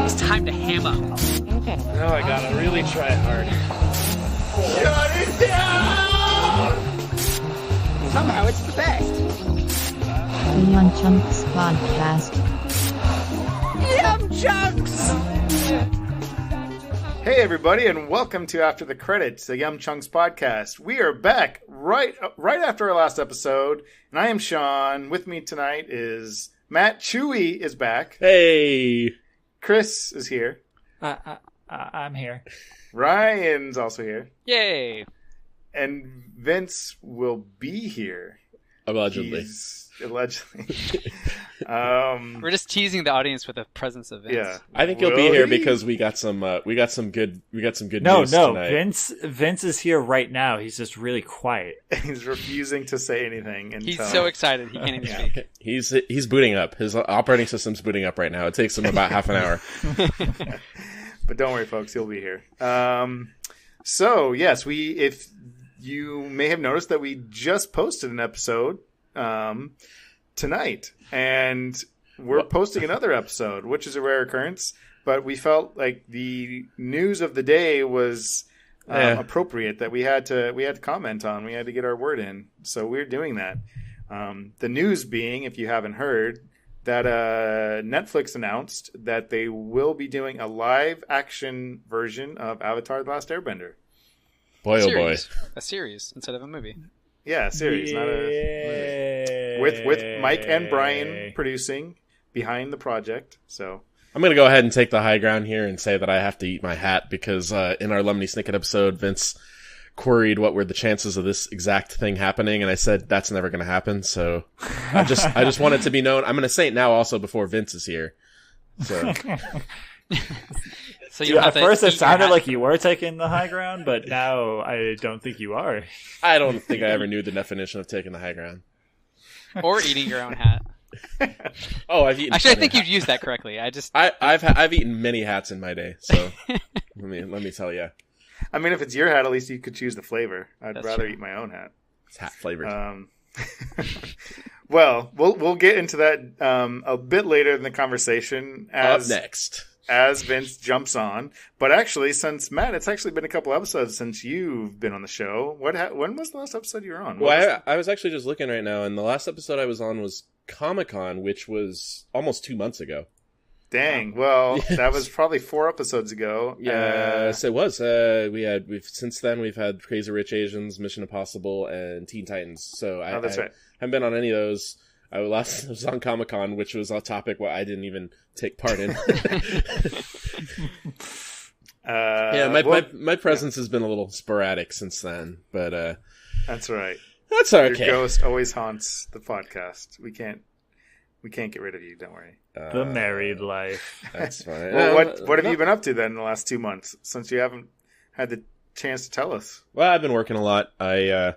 It's time to ham up. Now I gotta really try hard. Shut it down! Somehow it's the best. The YumChunks podcast. YumChunks! Hey everybody, and welcome to After the Credits, the YumChunks podcast. We are back right after our last episode, and I am Sean. With me tonight is Matt. Chewy is back. Hey! Chris is here. I'm here. Ryan's also here. Yay! And Vince will be here. Allegedly. Allegedly. We're just teasing the audience with the presence of Vince. Yeah. I think he'll be here because we got some good news tonight. Vince is here right now. He's just really quiet. He's refusing to say anything. He's so excited he can't even speak. He's booting up. His operating system's booting up right now. It takes him about half an hour. But don't worry, folks, he'll be here. So yes, if you may have noticed that we just posted an episode tonight, and we're posting another episode, which is a rare occurrence. But we felt like the news of the day was appropriate, that we had to comment on. We had to get our word in, so we're doing that. The news being, if you haven't heard, that Netflix announced that they will be doing a live-action version of Avatar: The Last Airbender. Boy, oh boy. A series instead of a movie. Yeah, a series, not a movie. With Mike and Brian producing behind the project. So I'm going to go ahead and take the high ground here and say that I have to eat my hat because in our Lemony Snicket episode, Vince queried what were the chances of this exact thing happening, and I said that's never going to happen. So I just want it to be known. I'm going to say it now also before Vince is here. So. So at first it sounded like you were taking the high ground, but now I don't think you are. I don't think I ever knew the definition of taking the high ground. Or eating your own hat. Oh, I've eaten. Actually, I think you'd used that correctly. I've eaten many hats in my day, so let me tell you. I mean, if it's your hat, at least you could choose the flavor. I'd That's rather true. eat my own hat. It's hat flavored. Well, we'll get into that a bit later in the conversation. Up next. As Vince jumps on. But actually, since Matt, it's actually been a couple episodes since you've been on the show. When was the last episode you were on? I was actually just looking right now, and the last episode I was on was Comic-Con, which was almost 2 months ago. Dang. Well, yes. That was probably 4 episodes ago. Yes, it was. Since then we've had Crazy Rich Asians, Mission Impossible, and Teen Titans. So that's right. I haven't been on any of those. I was on Comic-Con, which was a topic where I didn't even take part in. My presence has been a little sporadic since then, but that's right. That's okay. Your ghost always haunts the podcast. We can't get rid of you. Don't worry. The married life. That's fine. Well, what have you been up to then in the last 2 months since you haven't had the chance to tell us? Well, I've been working a lot. I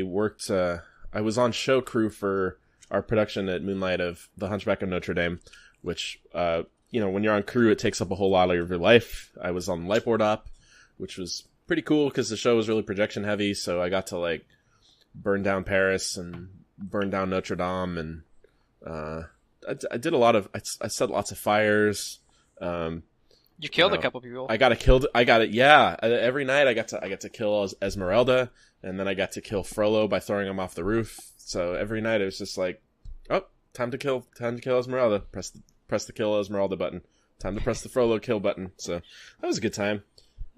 worked. I was on show crew for our production at Moonlight of The Hunchback of Notre Dame, which, when you're on crew, it takes up a whole lot of your life. I was on Light Board Op, which was pretty cool because the show was really projection heavy, so I got to, burn down Paris and burn down Notre Dame, and I did a lot of... I set lots of fires. You killed a couple people. Yeah. Every night I got to kill Esmeralda, and then I got to kill Frollo by throwing him off the roof. So every night it was just like, oh, time to kill Esmeralda. Press the kill Esmeralda button. Time to press the Frollo kill button. So that was a good time.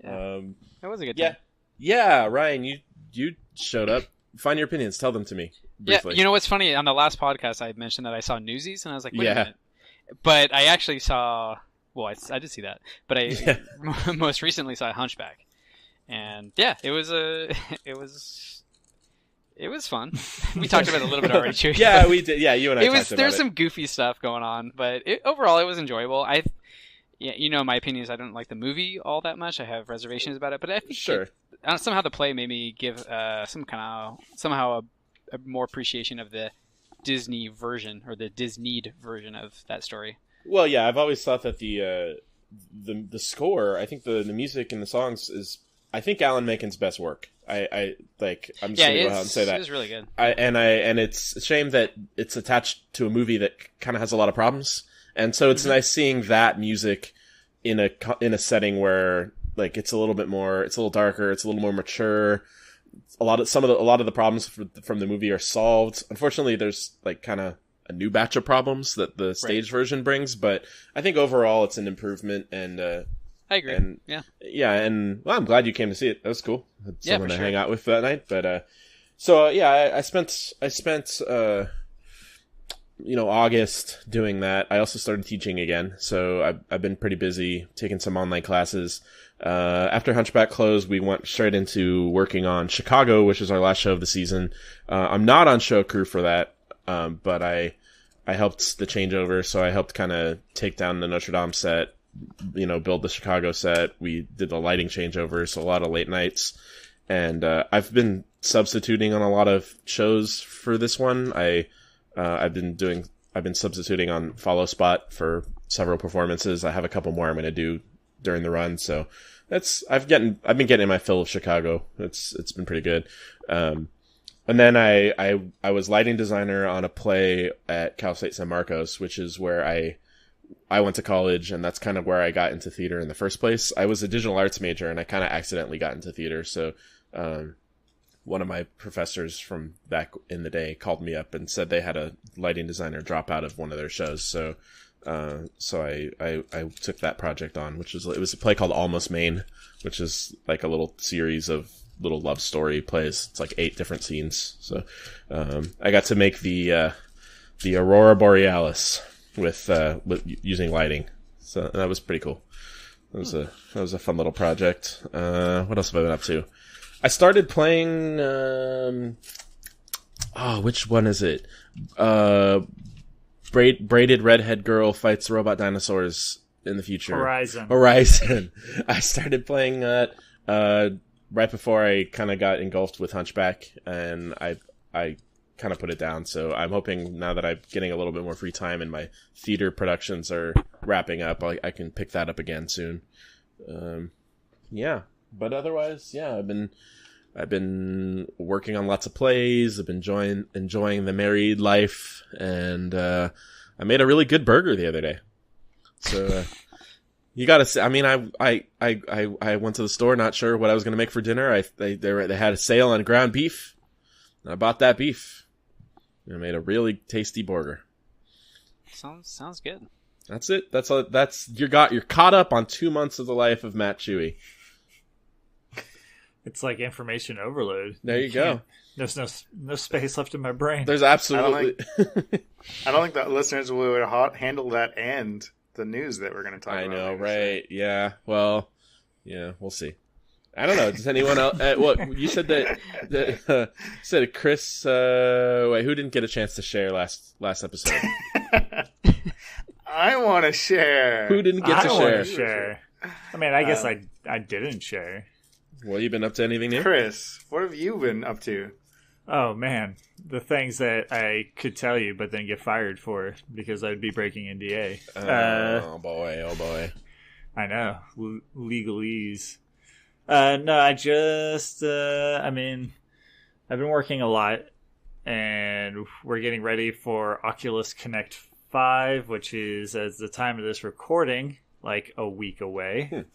Yeah. That was a good time. Yeah, Ryan, you showed up. Find your opinions. Tell them to me briefly. Yeah, you know what's funny? On the last podcast, I mentioned that I saw Newsies, and I was like, wait a minute. But I actually saw... Well, I did see that. But I most recently saw Hunchback. And, yeah, it was fun. We talked about it a little bit already, too. Yeah, we did. Yeah, you and I talked about it. There's some goofy stuff going on, but overall it was enjoyable. My opinion is I don't like the movie all that much. I have reservations about it, but I think somehow the play made me give somehow a more appreciation of the Disney version or the Disneyed version of that story. Well, yeah, I've always thought that the score, I think the music and the songs is, I think, Alan Menken's best work. I'm just gonna go out and say that. It was really good. And it's a shame that it's attached to a movie that kind of has a lot of problems, And so it's nice seeing that music in a setting where like it's a little darker, it's a little more mature. A lot of the problems from the movie are solved. Unfortunately, there's like kind of a new batch of problems that the stage version brings, but I think overall it's an improvement. And I agree. And, and well, I'm glad you came to see it. That was cool. Had someone to hang out with that night. But I spent August doing that. I also started teaching again, so I've been pretty busy taking some online classes. After Hunchback closed, we went straight into working on Chicago, which is our last show of the season. I'm not on show crew for that, but I helped the changeover, so I helped kind of take down the Notre Dame set, build the Chicago set. We did the lighting changeover, so a lot of late nights. And I've been substituting on a lot of shows for this one. I've been substituting on Follow Spot for several performances. I have a couple more I'm going to do during the run, so I've been getting my fill of Chicago. It's been pretty good. And then I was lighting designer on a play at Cal State San Marcos, which is where I went to college, and that's kind of where I got into theater in the first place. I was a digital arts major, and I kind of accidentally got into theater. So one of my professors from back in the day called me up and said they had a lighting designer drop out of one of their shows. So I took that project on, it was a play called Almost Maine, which is like a little series of little love story plays. It's like 8 different scenes. So I got to make the Aurora Borealis with using lighting. So that was pretty cool. That was a fun little project. What else have I been up to? I started playing which one is it? Braided redhead girl fights robot dinosaurs in the future. Horizon. I started playing that right before I kind of got engulfed with Hunchback, and I kind of put it down. So I'm hoping now that I'm getting a little bit more free time and my theater productions are wrapping up, I can pick that up again soon. But otherwise, I've been working on lots of plays. I've been enjoying the married life, and I made a really good burger the other day. So you gotta say, I mean, I went to the store not sure what I was gonna make for dinner. They had a sale on ground beef, and I bought that beef. And I made a really tasty burger. Sounds good. That's it. You're caught up on 2 months of the life of Matt Chewy. It's like information overload. There you go. There's no space left in my brain. There's absolutely. I don't think the listeners would handle that and the news that we're going to talk about. I know, right? Yeah. Well, yeah. We'll see. I don't know. Does anyone else? You said that said Chris. Wait, who didn't get a chance to share last episode? I want to share. Who didn't get to share? I want to share. I mean, I guess I didn't share. Well, you been up to anything new? Chris, what have you been up to? Oh, man. The things that I could tell you, but then get fired for because I'd be breaking NDA. Oh, boy. I know. Legalese. No, I just, I've been working a lot, and we're getting ready for Oculus Connect 5, which is, as the time of this recording, like a week away,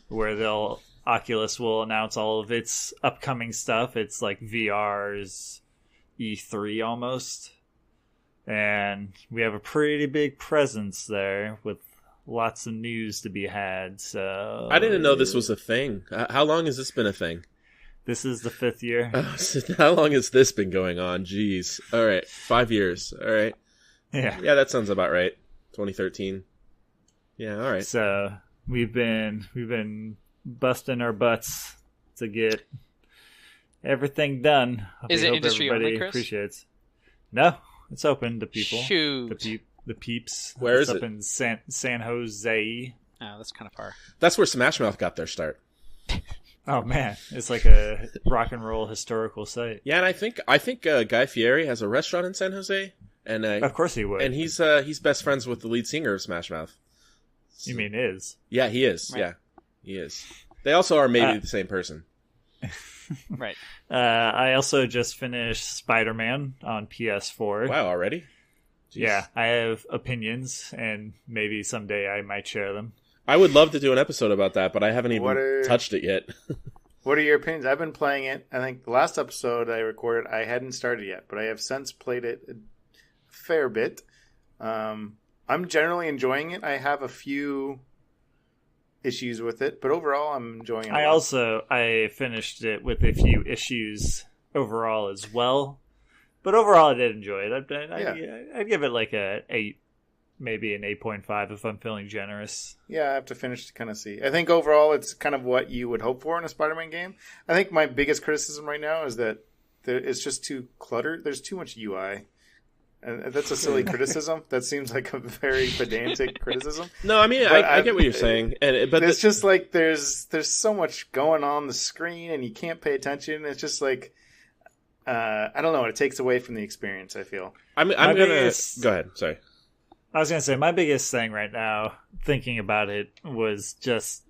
where Oculus will announce all of its upcoming stuff. It's like VR's E3 almost. And we have a pretty big presence there with lots of news to be had. So I didn't know this was a thing. How long has this been a thing? This is the 5th year. How long has this been going on? Jeez. All right. 5 years. All right. Yeah. Yeah, that sounds about right. 2013. Yeah, all right. So we've been busting our butts to get everything done. Is it industry only, Chris? Appreciates. No, it's open to people. Shoot. The peeps. Where is it's it? Up in San Jose. Oh, that's kind of far. That's where Smash Mouth got their start. Oh man, it's like a rock and roll historical site. Yeah, and I think Guy Fieri has a restaurant in San Jose, and of course he would. And he's best friends with the lead singer of Smash Mouth. So, you mean is? Yeah, he is. Right. Yeah, he is. They also are maybe the same person. Right. I also just finished Spider-Man on PS4. Wow, already? Yeah, I have opinions, and maybe someday I might share them. I would love to do an episode about that, but I haven't even touched it yet. What are your opinions? I've been playing it. I think the last episode I recorded, I hadn't started yet, but I have since played it a fair bit. I'm generally enjoying it. I have a few issues with it, but overall I'm enjoying it. I finished it with a few issues overall as well, but overall I did enjoy it. I'd give it like a 8, maybe an 8.5 if I'm feeling generous. Yeah, I have to finish to kind of see. I think overall it's kind of what you would hope for in a Spider-Man game. I think my biggest criticism right now is that it's just too cluttered. There's too much UI. And that's a silly criticism. That seems like a very pedantic criticism. No, I mean, I get what you're saying. But it's just like there's so much going on the screen and you can't pay attention. It's just like, I don't know. It takes away from the experience, I feel. I'm going to... Go ahead. Sorry. I was going to say, my biggest thing right now, thinking about it, was just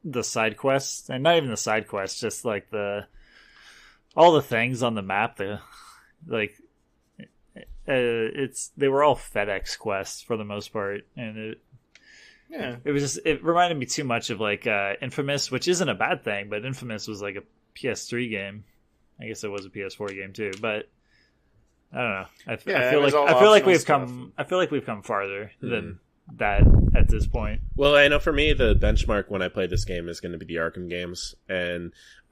the side quests. And not even the side quests, just like all the things on the map. They were all FedEx quests for the most part, and it reminded me too much of like Infamous, which isn't a bad thing, but Infamous was like a PS3 game. I guess it was a PS4 game too, but I don't know. I feel like we've come farther than that at this point. Well, I know for me the benchmark when I play this game is going to be the Arkham games, and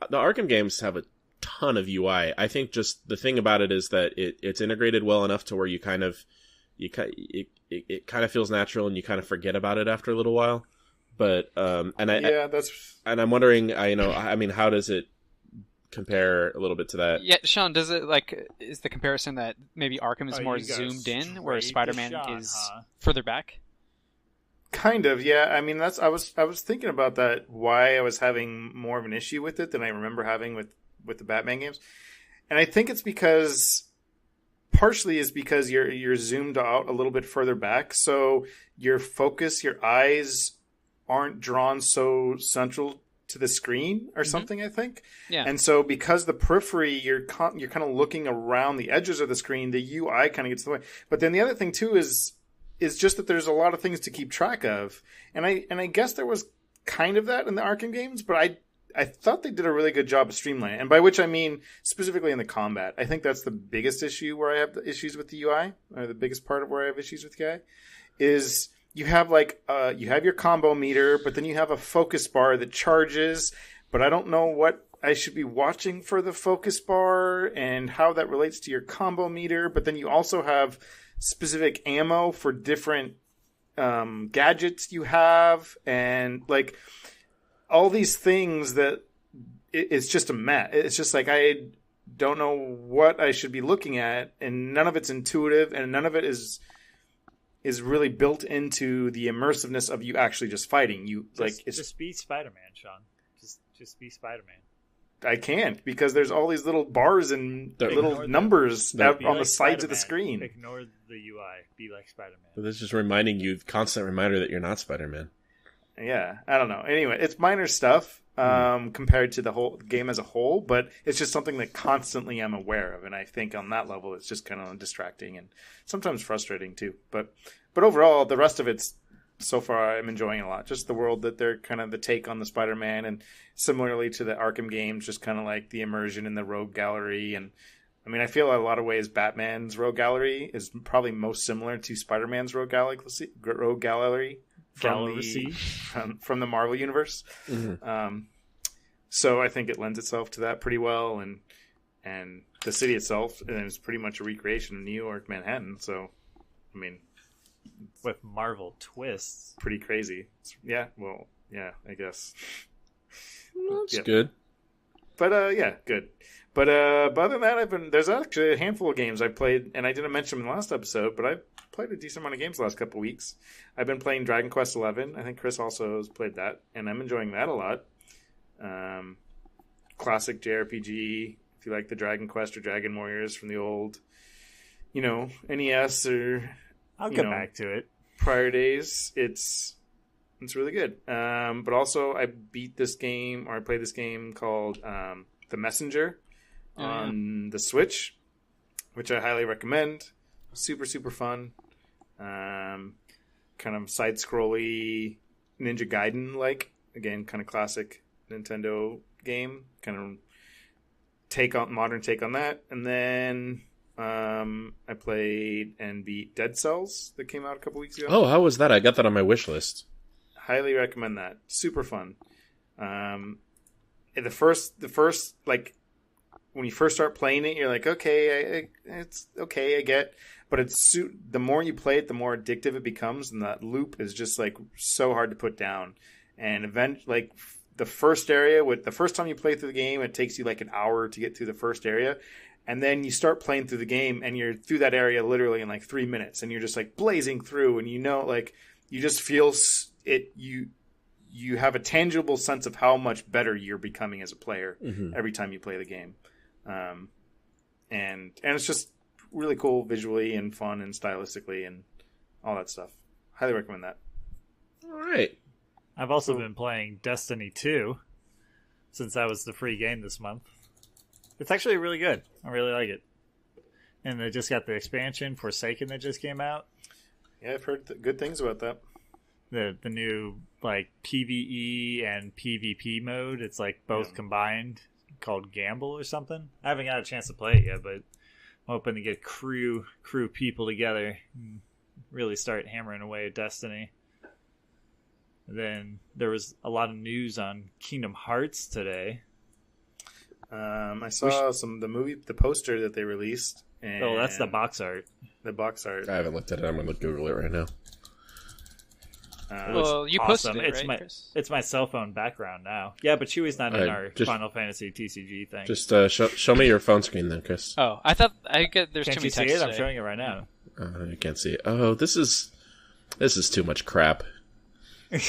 the Arkham games have a ton of UI. I think just the thing about it is that it's integrated well enough to where it kind of feels natural and you kind of forget about it after a little while. But I'm wondering, how does it compare a little bit to that? Yeah, Sean, is the comparison that maybe Arkham is more zoomed in, where Spider-Man is further back? Kind of, yeah. I mean, I was thinking about that. Why I was having more of an issue with it than I remember having with the Batman games, and I think it's partially because you're zoomed out a little bit further back, so your focus, your eyes aren't drawn so central to the screen or something. I think, yeah. And so because the periphery, you're kind of looking around the edges of the screen, the UI kind of gets in the way. But then the other thing too is just that there's a lot of things to keep track of, and I guess there was kind of that in the Arkham games, but I thought they did a really good job of streamlining, and by which I mean specifically in the combat. I think that's the biggest issue where I have issues with the UI, or the biggest part of where I have issues with the UI, is you have you have your combo meter, but then you have a focus bar that charges, but I don't know what I should be watching for the focus bar and how that relates to your combo meter, but then you also have specific ammo for different gadgets you have, and like all these things that it's just a mess. It's just like I don't know what I should be looking at, and none of it's intuitive, and none of it is really built into the immersiveness of you actually just fighting. Just be Spider-Man, Sean. Just be Spider-Man. I can't, because there's all these little bars and little numbers out on the sides of the screen. Ignore the UI. Be like Spider-Man. But this is just reminding you, constant reminder that you're not Spider-Man. Yeah, I don't know. Anyway, it's minor stuff compared to the whole game as a whole, but it's just something that constantly I'm aware of, and I think on that level it's just kind of distracting and sometimes frustrating too. But overall, the rest of it's, so far, I'm enjoying a lot. Just the world that they're kind of the take on the Spider-Man, and similarly to the Arkham games, just kind of like the immersion in the rogue gallery. And I mean, I feel in a lot of ways Batman's rogue gallery is probably most similar to Spider-Man's rogue gallery. From the Marvel universe. Mm-hmm. So I think it lends itself to that pretty well, and the city itself is pretty much a recreation of New York, Manhattan. So, I mean, with Marvel twists, pretty crazy. I guess that's good. But good. But other than that, there's actually a handful of games I played, and I didn't mention them in the last episode, but I've played a decent amount of games the last couple of weeks. I've been playing Dragon Quest XI. I think Chris also has played that, and I'm enjoying that a lot. Classic JRPG, if you like the Dragon Quest or Dragon Warriors from the old, NES or I'll get back to it. Prior days, it's really good. But also I played this game called The Messenger on the Switch, which I highly recommend. Super, super fun. kind of side-scrolly Ninja Gaiden-like. Again, kind of classic Nintendo game. Kind of modern take on that. And then I played and beat Dead Cells that came out a couple weeks ago. Oh, how was that? I got that on my wish list. Highly recommend that. Super fun. The first like when you first start playing it, you're like, okay, it's okay, I get. But the more you play it, the more addictive it becomes, and that loop is just like so hard to put down. And like the first area, the first time you play through the game, it takes you like an hour to get through the first area, and then you start playing through the game, and you're through that area literally in like 3 minutes, and you're just like blazing through, and like you just feel it. You have a tangible sense of how much better you're becoming as a player every time you play the game, and it's just really cool visually and fun and stylistically and all that stuff. Highly recommend that. All right. I've also been playing Destiny 2 since that was the free game this month. It's actually really good. I really like it. And they just got the expansion Forsaken that just came out. Yeah, I've heard good things about that. The new like PvE and PvP mode. It's like both combined, called Gamble or something. I haven't got a chance to play it yet, but I'm hoping to get crew people together and really start hammering away at Destiny. And then there was a lot of news on Kingdom Hearts today. I saw the poster that they released. And oh, that's the box art. The box art. I haven't looked at it. I'm gonna Google it right now. Well, you posted it, right, Chris? It's my cell phone background now. Yeah, but Chewy's not in our Final Fantasy TCG thing. Just show me your phone screen then, Chris. Oh, I thought there's Can't too many you see texts it? I'm today. showing it right now. I can't see it. Oh, this is too much crap. I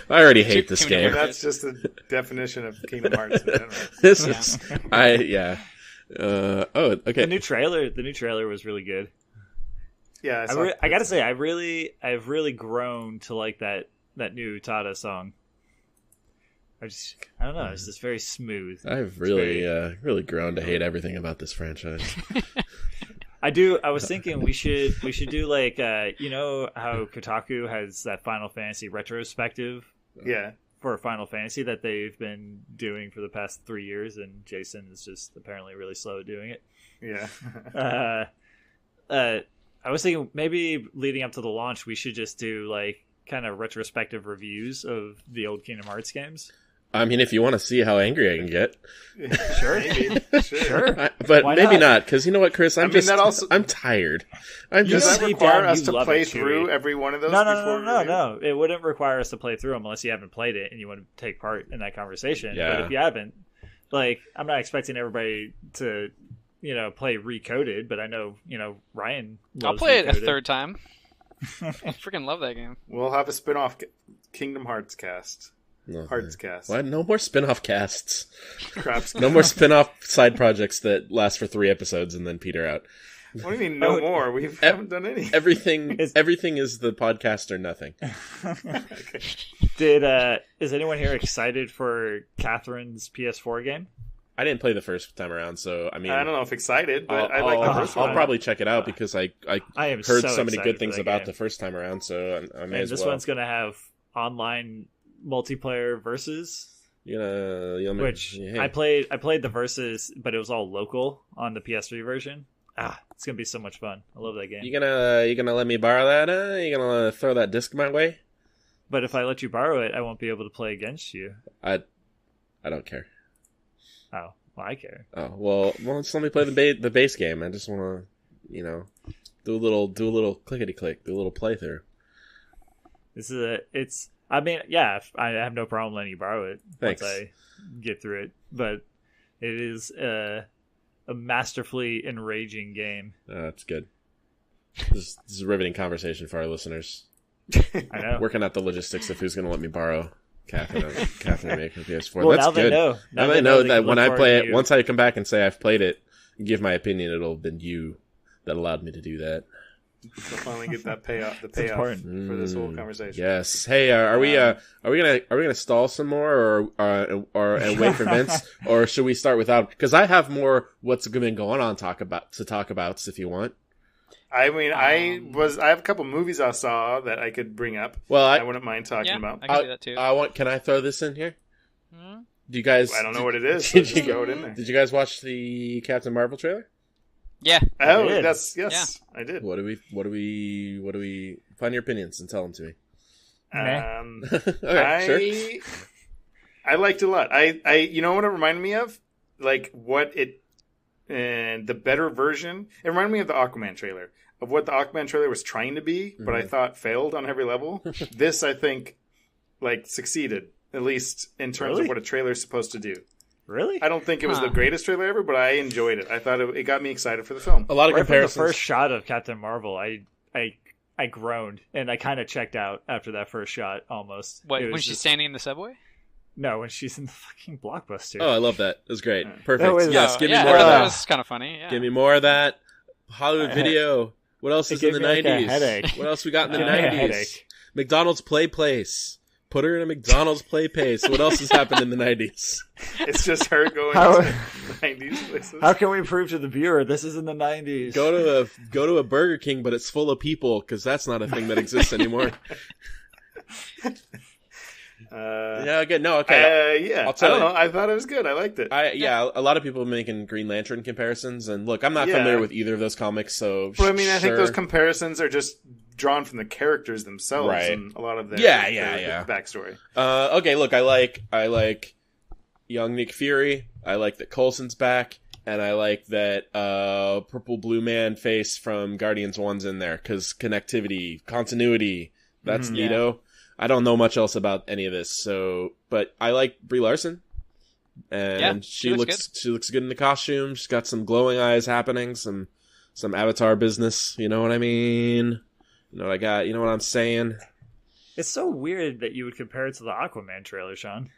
already hate this game. That's just the definition of Kingdom Hearts in general. This is okay. The new trailer was really good. Yeah, I gotta say, I've really grown to like that new Tada song. I don't know, it's just very smooth. I've really grown to hate everything about this franchise. I was thinking we should do like you know how Kotaku has that Final Fantasy retrospective for Final Fantasy that they've been doing for the past 3 years, and Jason is just apparently really slow at doing it. Yeah. I was thinking maybe leading up to the launch we should just do like kind of retrospective reviews of the old Kingdom Hearts games. I mean, if you want to see how angry I can get, sure, sure. But maybe not, because you know what, Chris? I'm tired. Does that require us to play through every one of those? No. It wouldn't require us to play through them unless you haven't played it and you want to take part in that conversation. Yeah. But if you haven't, like, I'm not expecting everybody to, play Recoded. But I know, Ryan loves I'll play Recoded. it a third time. I freaking love that game. We'll have a spin-off Kingdom Hearts cast. No, Hearts cast. What? No more spin-off casts. Craps. No more spin-off side projects that last for 3 episodes and then peter out. What do you mean no more? We haven't done any. Everything is the podcast or nothing. Okay. Is anyone here excited for Catherine's PS4 game? I didn't play the first time around, so I mean, I don't know if excited, but I like the first one. I'll probably check it out because I heard so many good things about game. the first time around, so I may as well. This one's gonna have online multiplayer versus. I played the versus, but it was all local on the PS3 version. It's gonna be so much fun. I love that game. You gonna let me borrow that? You gonna throw that disc my way? But if I let you borrow it, I won't be able to play against you. I don't care. Oh, well, I care. Oh well, just let me play the base game. I just want to, do a little clickety click, do a little playthrough. I mean, yeah, I have no problem letting you borrow it. Thanks. Once I get through it, but it is a masterfully enraging game. That's good. This is a riveting conversation for our listeners. I know. Working out the logistics of who's going to let me borrow Catherine making PS4. Well, that's now good. They know. Now they know that when I play it, once I come back and say I've played it, and give my opinion, it'll have been you that allowed me to do that. We'll finally get that payoff. The payoff for this whole conversation. Yes. Hey, are we gonna stall some more, or and wait for Vince, or should we start without? Because I have more what's been going on to talk about if you want. I mean, I have a couple movies I saw that I could bring up. Well, I wouldn't mind talking about. I can do that too. Can I throw this in here? Do you guys? I don't know what it is. So just throw it in there. Did you guys watch the Captain Marvel trailer? Yeah. Oh, yes, I did. What do we? Find your opinions and tell them to me. Okay, sure. I liked it a lot. You know what it reminded me of? Like what it, and the better version. It reminded me of the Aquaman trailer, of what the Aquaman trailer was trying to be, but I thought failed on every level. This, I think, like succeeded, at least in terms of what a trailer is supposed to do. Really? I don't think it was the greatest trailer ever, but I enjoyed it. I thought it got me excited for the film. A lot of comparisons. From the first shot of Captain Marvel, I groaned, and I kind of checked out after that first shot, almost. What, when she's standing in the subway? No, when she's in the fucking Blockbuster. Oh, I love that. It was great. Perfect. That was, yes, give me more of that. that. That was kind of funny. Yeah. Give me more of that. Hollywood Video. What else is in the 90s? What else we got in the 90s? McDonald's Play Place. Put her in a McDonald's Play Place. What else has happened in the 90s? It's just her going to 90s places. How can we prove to the viewer this is in the 90s? Go to a Burger King, but it's full of people, because that's not a thing that exists anymore. Yeah, good. No, okay. Yeah. I don't know. I thought it was good. I liked it. A lot of people making Green Lantern comparisons, and look, I'm not familiar with either of those comics, so. But I mean, I think those comparisons are just drawn from the characters themselves, right? And a lot of their backstory. Okay, look, I like young Nick Fury. I like that Coulson's back, and I like that purple blue man face from Guardians 1's in there, because connectivity, continuity, that's neato. I don't know much else about any of this, but I like Brie Larson, and she looks good in the costume. She's got some glowing eyes happening, some Avatar business. You know what I mean? You know what I got? You know what I'm saying? It's so weird that you would compare it to the Aquaman trailer, Sean.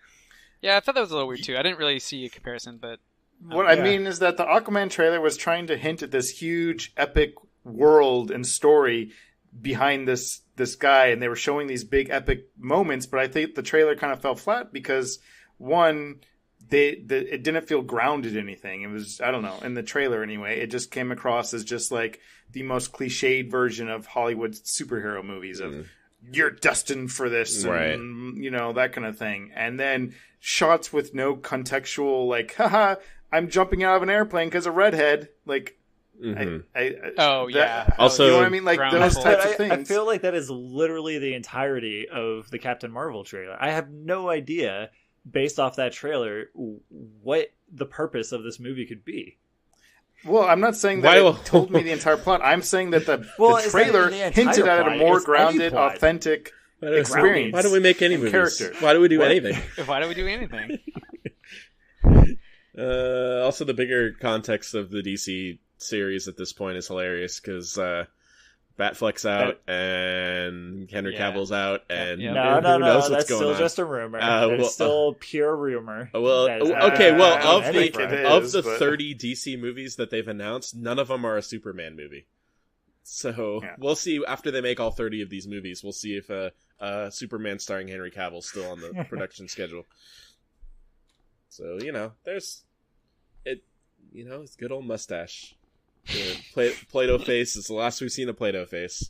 Yeah, I thought that was a little weird too. I didn't really see a comparison, but what I mean is that the Aquaman trailer was trying to hint at this huge, epic world and story behind this guy, and they were showing these big epic moments, but I think the trailer kind of fell flat because one, it didn't feel grounded in anything. It was, I don't know, in the trailer anyway, it just came across as just like the most cliched version of Hollywood superhero movies of you're destined for this, and you know, that kind of thing. And then shots with no contextual, like, haha, I'm jumping out of an airplane because a redhead, like, also, you know what I mean? Like those types of things. I feel like that is literally the entirety of the Captain Marvel trailer. I have no idea, based off that trailer, what the purpose of this movie could be. Well, I'm not saying that it told me the entire plot. I'm saying that the trailer hinted at a more grounded, authentic experience. Why don't we make any movies? Characters. Why do we do anything? Why do we do anything? Also, the bigger context of the DC series at this point is hilarious because Batfleck's out and Henry Cavill's out, and who knows what's that's going still on. Just a rumor. It's still pure rumor. Of the 30 DC movies that they've announced, none of them are a Superman movie. So we'll see after they make all 30 of these movies. We'll see if Superman starring Henry Cavill is still on the production schedule. So there's it. It's good old mustache. Play-Doh face is the last we've seen of Play-Doh face.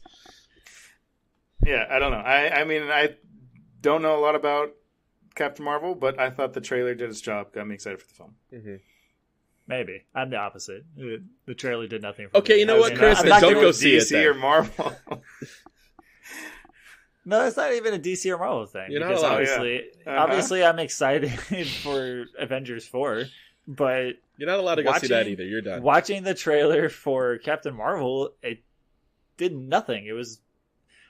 Yeah, I don't know. I mean, I don't know a lot about Captain Marvel, but I thought the trailer did its job. Got me excited for the film. Mm-hmm. Maybe. I'm the opposite. The trailer did nothing for me. Okay, you know what, Chris? Don't go see DC it or Marvel. No, it's not even a DC or Marvel thing. You're not allowed. Obviously, I'm excited for Avengers 4, but you're not allowed to go see that either. You're done. Watching the trailer for Captain Marvel, it did nothing. It was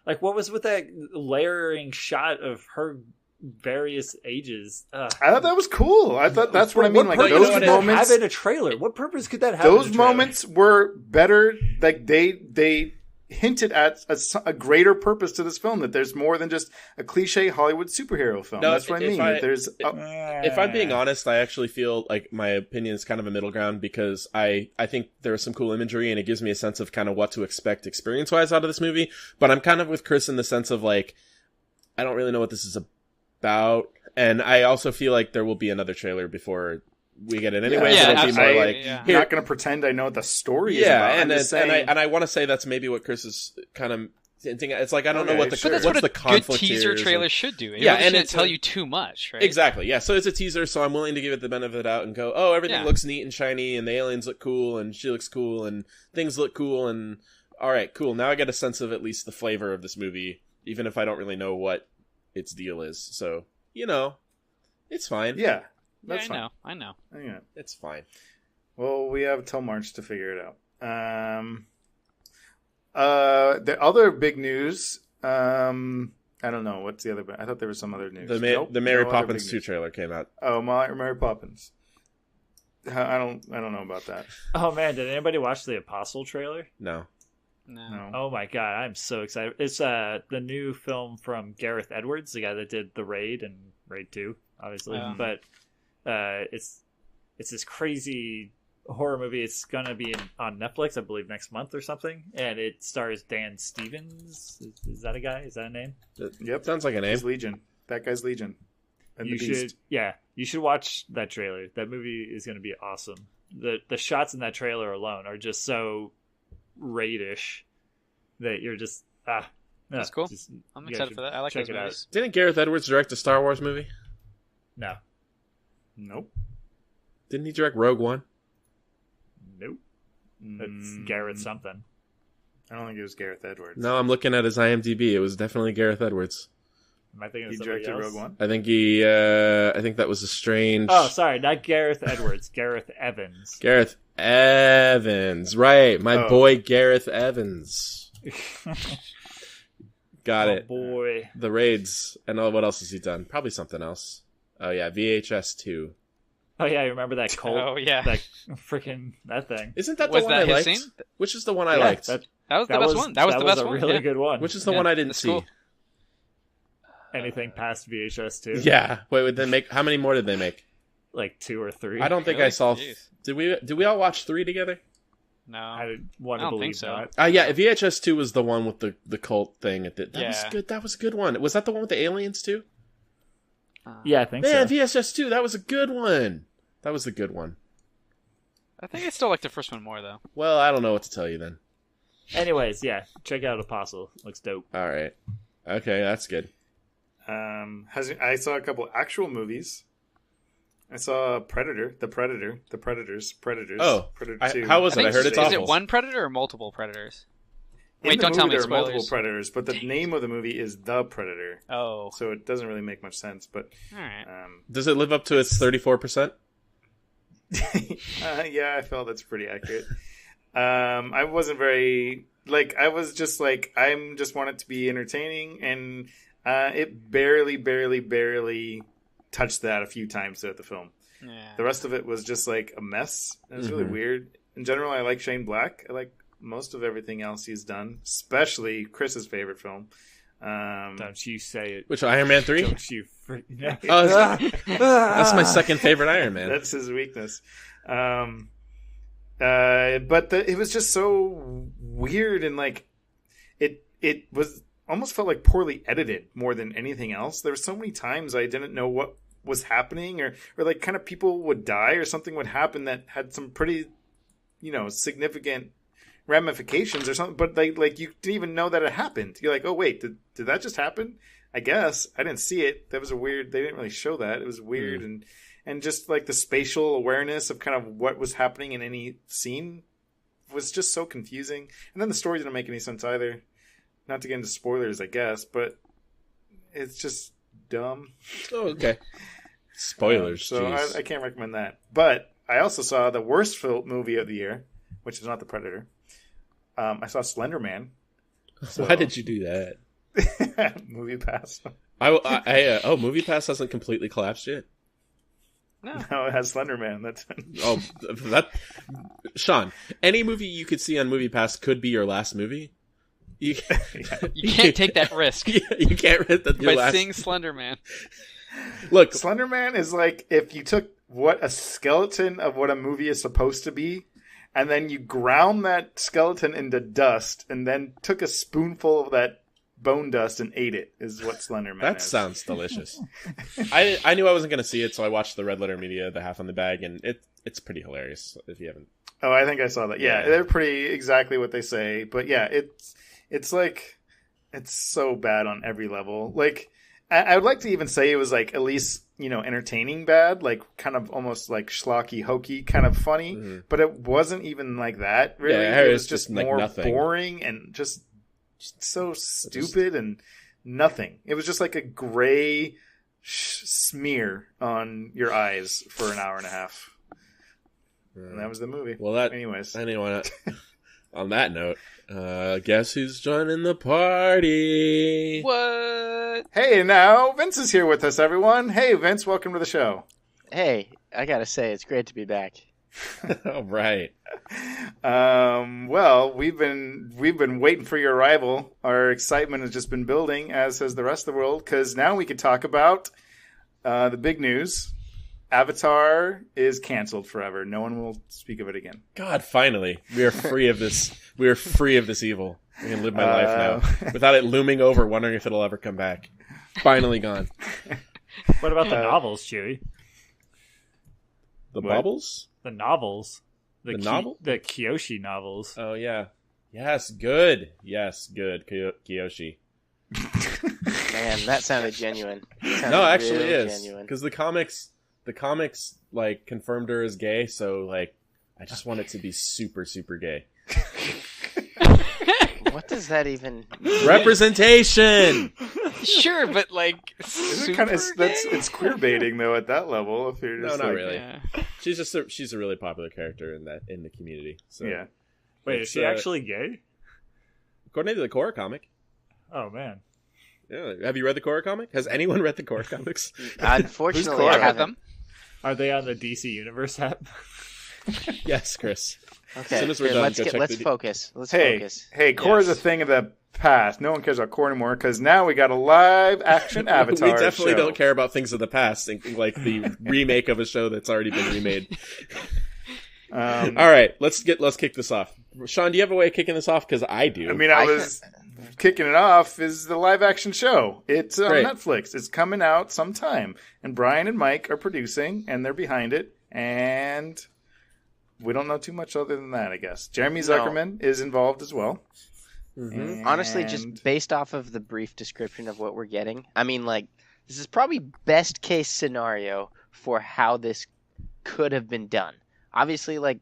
like, what was with that layering shot of her various ages? I thought that was cool. I thought that's what I mean. Like those moments have in a trailer. What purpose could that have? Those moments were better. Like they hinted at a greater purpose to this film, that there's more than just a cliche Hollywood superhero film. That's what I mean. If I'm being honest, I actually feel like my opinion is kind of a middle ground, because I think there's some cool imagery and it gives me a sense of kind of what to expect experience-wise out of this movie. But I'm kind of with Chris in the sense of like, I don't really know what this is about. And I also feel like there will be another trailer before we get it anyways. Yeah, It'll be more like I'm not going to pretend I know what the story is about. and I want to say that's maybe what Chris is kind of hinting at. It's like I don't know what the But that's what a good teaser is trailer should do. It yeah, really and shouldn't tell you too much, right? Exactly. Yeah. So it's a teaser, so I'm willing to give it the benefit of the doubt and go, oh, everything looks neat and shiny, and the aliens look cool, and she looks cool, and things look cool, and all right, cool. Now I get a sense of at least the flavor of this movie, even if I don't really know what its deal is. So it's fine. Yeah, that's fine. I know. Yeah, it's fine. Well, we have till March to figure it out. The other big news. I don't know what's the other. I thought there was some other news. The Mary Poppins 2 trailer came out. Oh, Mary Poppins. I don't know about that. Oh man, did anybody watch the Apostle trailer? No. Oh my god, I'm so excited! It's the new film from Gareth Edwards, the guy that did The Raid and Raid 2, obviously. But it's this crazy horror movie. It's gonna be on Netflix, I believe, next month or something, and it stars Dan Stevens. Is that a guy? Is that a name? Yep, sounds like a name. He's Legion. That guy's Legion. And you should watch that trailer. That movie is gonna be awesome. The shots in that trailer alone are just so Raidish that you're just that's cool. I'm excited for that. I like those movies. Didn't Gareth Edwards direct a Star Wars movie? No. Nope. Didn't he direct Rogue One? Nope. It's Gareth something. I don't think it was Gareth Edwards. No, I'm looking at his IMDb. It was definitely Gareth Edwards. Am I thinking of he somebody directed else? Rogue One? I think I think that was a strange... Oh, sorry, not Gareth Edwards. Gareth Evans. Gareth Evans. Right, my boy Gareth Evans. Got it. Boy. The Raids. And what else has he done? Probably something else. Oh, yeah, VHS 2. Oh, yeah, you remember that cult? Oh, yeah. That freaking... That thing. Isn't that the one I liked? Scene? Which is the one I liked? That was the best one. That was the best one. That was a really good one. Which is the one I didn't see? Cool. Anything past VHS 2? Yeah. Wait, how many more did they make? Like 2 or 3. I don't think I saw... Did we all watch 3 together? No. I don't think so. Yeah, VHS 2 was the one with the cult thing. That was good. That was a good one. Was that the one with the aliens too? Yeah, I think so. Man, VHS 2, that was a good one. That was the good one. I think I still like the first one more, though. Well, I don't know what to tell you then. Anyways, yeah, check out Apostle. Looks dope. All right. Okay, that's good. I saw a couple actual movies. I saw Predators. Oh, Predator 2. How was it? I heard it's awful. Is it one Predator or multiple Predators? Wait, don't tell me there are multiple Predators, but the name of the movie is The Predator. Oh. So it doesn't really make much sense, but... All right. Does it live up to its 34%? Yeah, I felt that's pretty accurate. I wasn't very... I was just I just want it to be entertaining, and it barely touched that a few times throughout the film. Yeah. The rest of it was just a mess. It was really weird. In general, I like Shane Black. I like most of everything else he's done, especially Chris's favorite film. Don't you say it. Which, Iron Man 3? Don't you... That's my second favorite Iron Man. That's his weakness. But it was just so weird, and it was almost felt like poorly edited more than anything else. There were so many times I didn't know what was happening, or kind of people would die or something would happen that had some pretty, significant ramifications or something. But you didn't even know that it happened. You're like, oh wait, did that just happen? I guess I didn't see it. That was a weird. They didn't really show that. It was weird, and just the spatial awareness of kind of what was happening in any scene was just so confusing. And then the story didn't make any sense either. Not to get into spoilers, I guess, but it's just dumb. Oh, okay. Spoilers. So I can't recommend that. But I also saw the worst movie of the year, which is not The Predator. I saw Slender Man. So... Why did you do that? Movie Pass. Movie Pass hasn't completely collapsed yet. No, it has Slender Man. That's Sean. Any movie you could see on Movie Pass could be your last movie. You can't take that risk. You can't risk that by seeing Slender Man. Look, Slender Man is like if you took a skeleton of what a movie is supposed to be, and then you ground that skeleton into dust, and then took a spoonful of that bone dust and ate it. Is what Slenderman That is. sounds delicious. I knew I wasn't going to see it, so I watched the Red Letter Media, the half on the bag, and it's pretty hilarious if you haven't. Oh, I think I saw that. Yeah, they're pretty exactly what they say. But yeah, it's like it's so bad on every level. Like I would like to even say it was like at least entertaining bad, like kind of almost like schlocky, hokey, kind of funny. Mm-hmm. But it wasn't even like that. Really, it was just more like boring and just so stupid and nothing. It was just like a gray smear on your eyes for an hour and a half. And that was the movie. Well, anyways. Anyway, on that note, guess who's joining the party? What? Hey, now Vince is here with us, everyone. Hey, Vince, welcome to the show. Hey, I gotta say, it's great to be back. All right. Well, we've been waiting for your arrival. Our excitement has just been building, as has the rest of the world, because now we can talk about the big news. Avatar is canceled forever. No one will speak of it again. God, finally. We are free of this. We are free of this evil. I can live my life now without it looming over, wondering if it'll ever come back. Finally gone. What about the novels, Chewy? The bubbles? The novels. The novel? The Kyoshi novels. Oh, yeah. Yes, good. Yes, good. Kyoshi. Man, that sounded genuine. No, actually it is. Because the comics like confirmed her as gay, so like I just want it to be super, super gay. What does that even mean? Representation. Sure, but like it's queer baiting though at that level. If you're just not like, really. Yeah. She's a really popular character in the community. So yeah. Wait, is she actually gay? According to the Korra comic. Oh man. Yeah. Have you read the Korra comic? Has anyone read the Korra comics? Unfortunately, I haven't. Are they on the DC Universe app? Yes, Chris. Okay, as soon as we're done, let's focus. Hey, Korra's a thing of the past. No one cares about Korra anymore because now we got a live action Avatar. We definitely show. don't care about things of the past, like the remake of a show that's already been remade. All right, let's kick this off. Sean, do you have a way of kicking this off? Because I do. I mean, kicking it off is the live action show. It's on Netflix. It's coming out sometime. And Brian and Mike are producing, and they're behind it. And we don't know too much other than that, I guess. Jeremy Zuckerman is involved as well. Mm-hmm. Honestly, just based off of the brief description of what we're getting, I mean, like, this is probably best case scenario for how this could have been done. Obviously, like,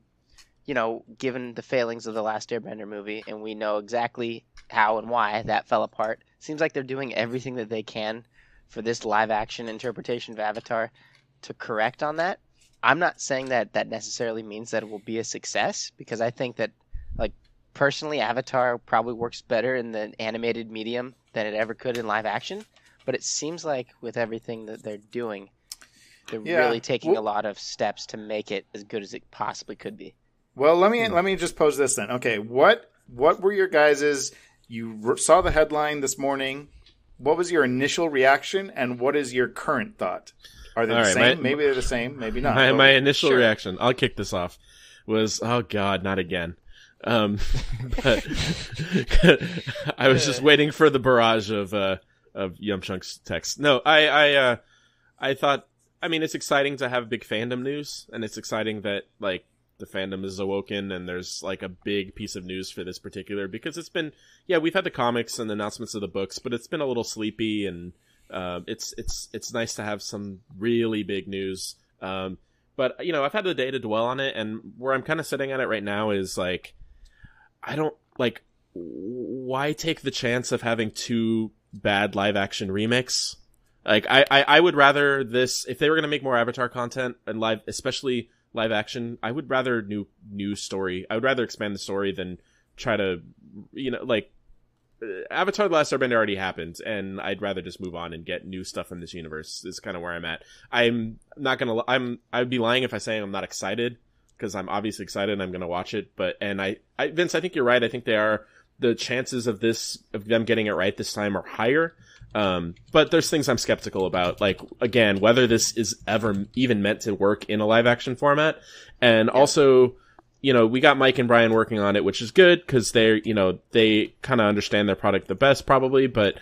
given the failings of the Last Airbender movie, and we know exactly how and why that fell apart, seems like they're doing everything that they can for this live-action interpretation of Avatar to correct on that. I'm not saying that necessarily means that it will be a success, because I think that, like, personally, Avatar probably works better in the animated medium than it ever could in live-action, but it seems like with everything that they're doing, they're really taking a lot of steps to make it as good as it possibly could be. Well, let me just pose this then. Okay, what were your guys's? You saw the headline this morning. What was your initial reaction, and what is your current thought? Are they the same? Maybe they're the same. Maybe not. My initial reaction, I'll kick this off, was, oh God, not again. But I was just waiting for the barrage of YumChunks text. No, I thought. I mean, it's exciting to have big fandom news, and it's exciting that like the fandom is awoken, and there's like a big piece of news for this particular, because it's been, we've had the comics and the announcements of the books, but it's been a little sleepy, and it's nice to have some really big news. But I've had the day to dwell on it, and where I'm kind of sitting at it right now is like, I don't like, why take the chance of having two bad live action remakes? Like I would rather this, if they were going to make more Avatar content and especially live action, I would rather new story. I would rather expand the story than try to, Avatar: The Last Airbender already happened, and I'd rather just move on and get new stuff in this universe. Is kind of where I'm at. I'm not gonna. I'd be lying if I say I'm not excited, because I'm obviously excited and I'm gonna watch it. But Vince, I think you're right. I think the chances of them getting it right this time are higher. But there's things I'm skeptical about, like, again, whether this is ever even meant to work in a live action format. And also, we got Mike and Brian working on it, which is good because they're, they kind of understand their product the best probably, but,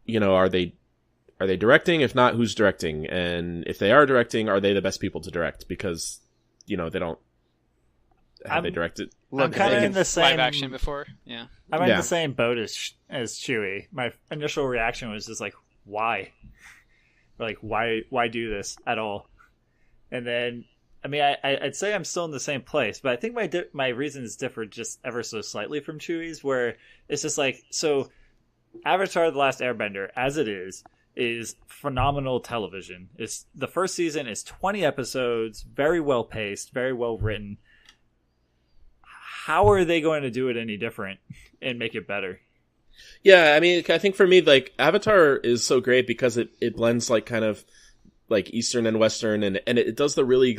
are they directing? If not, who's directing? And if they are directing, are they the best people to direct? Because, they don't, have they directed? I'm kind of in the same live action before. Yeah. I'm in the same boat as Chewie. My initial reaction was just like, why? Like, why do this at all? And then, I mean, I'd say I'm still in the same place, but I think my reasons differ just ever so slightly from Chewie's, where it's just like, so Avatar: The Last Airbender, as it is phenomenal television. It's the first season is 20 episodes, very well paced, very well written. How are they going to do it any different and make it better? Yeah, I mean, I think for me, like, Avatar is so great because it blends, like, kind of, like, Eastern and Western, and it does the really,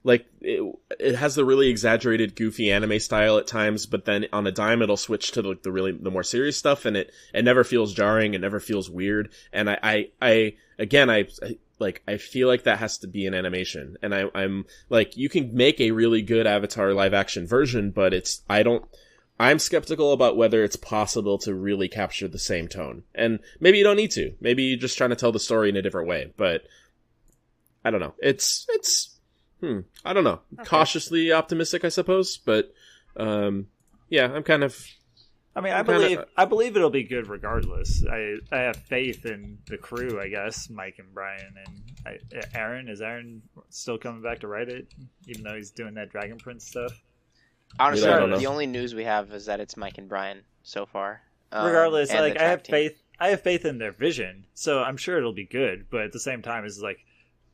it has the really exaggerated, goofy anime style at times, but then on a dime it'll switch to, like, the more serious stuff, and it never feels jarring, it never feels weird, and I feel like that has to be an animation, and I'm, like, you can make a really good Avatar live-action version, but I'm skeptical about whether it's possible to really capture the same tone. And maybe you don't need to. Maybe you're just trying to tell the story in a different way. But I don't know. I don't know. Okay. Cautiously optimistic, I suppose. But yeah, I'm kind of. I mean, I believe it'll be good regardless. I have faith in the crew, I guess, Mike and Brian, and Aaron. Is Aaron still coming back to write it, even though he's doing that Dragon Prince stuff? Honestly, the only news we have is that it's Mike and Brian so far. Regardless, like, I have faith in their vision, so I'm sure it'll be good. But at the same time, it's like,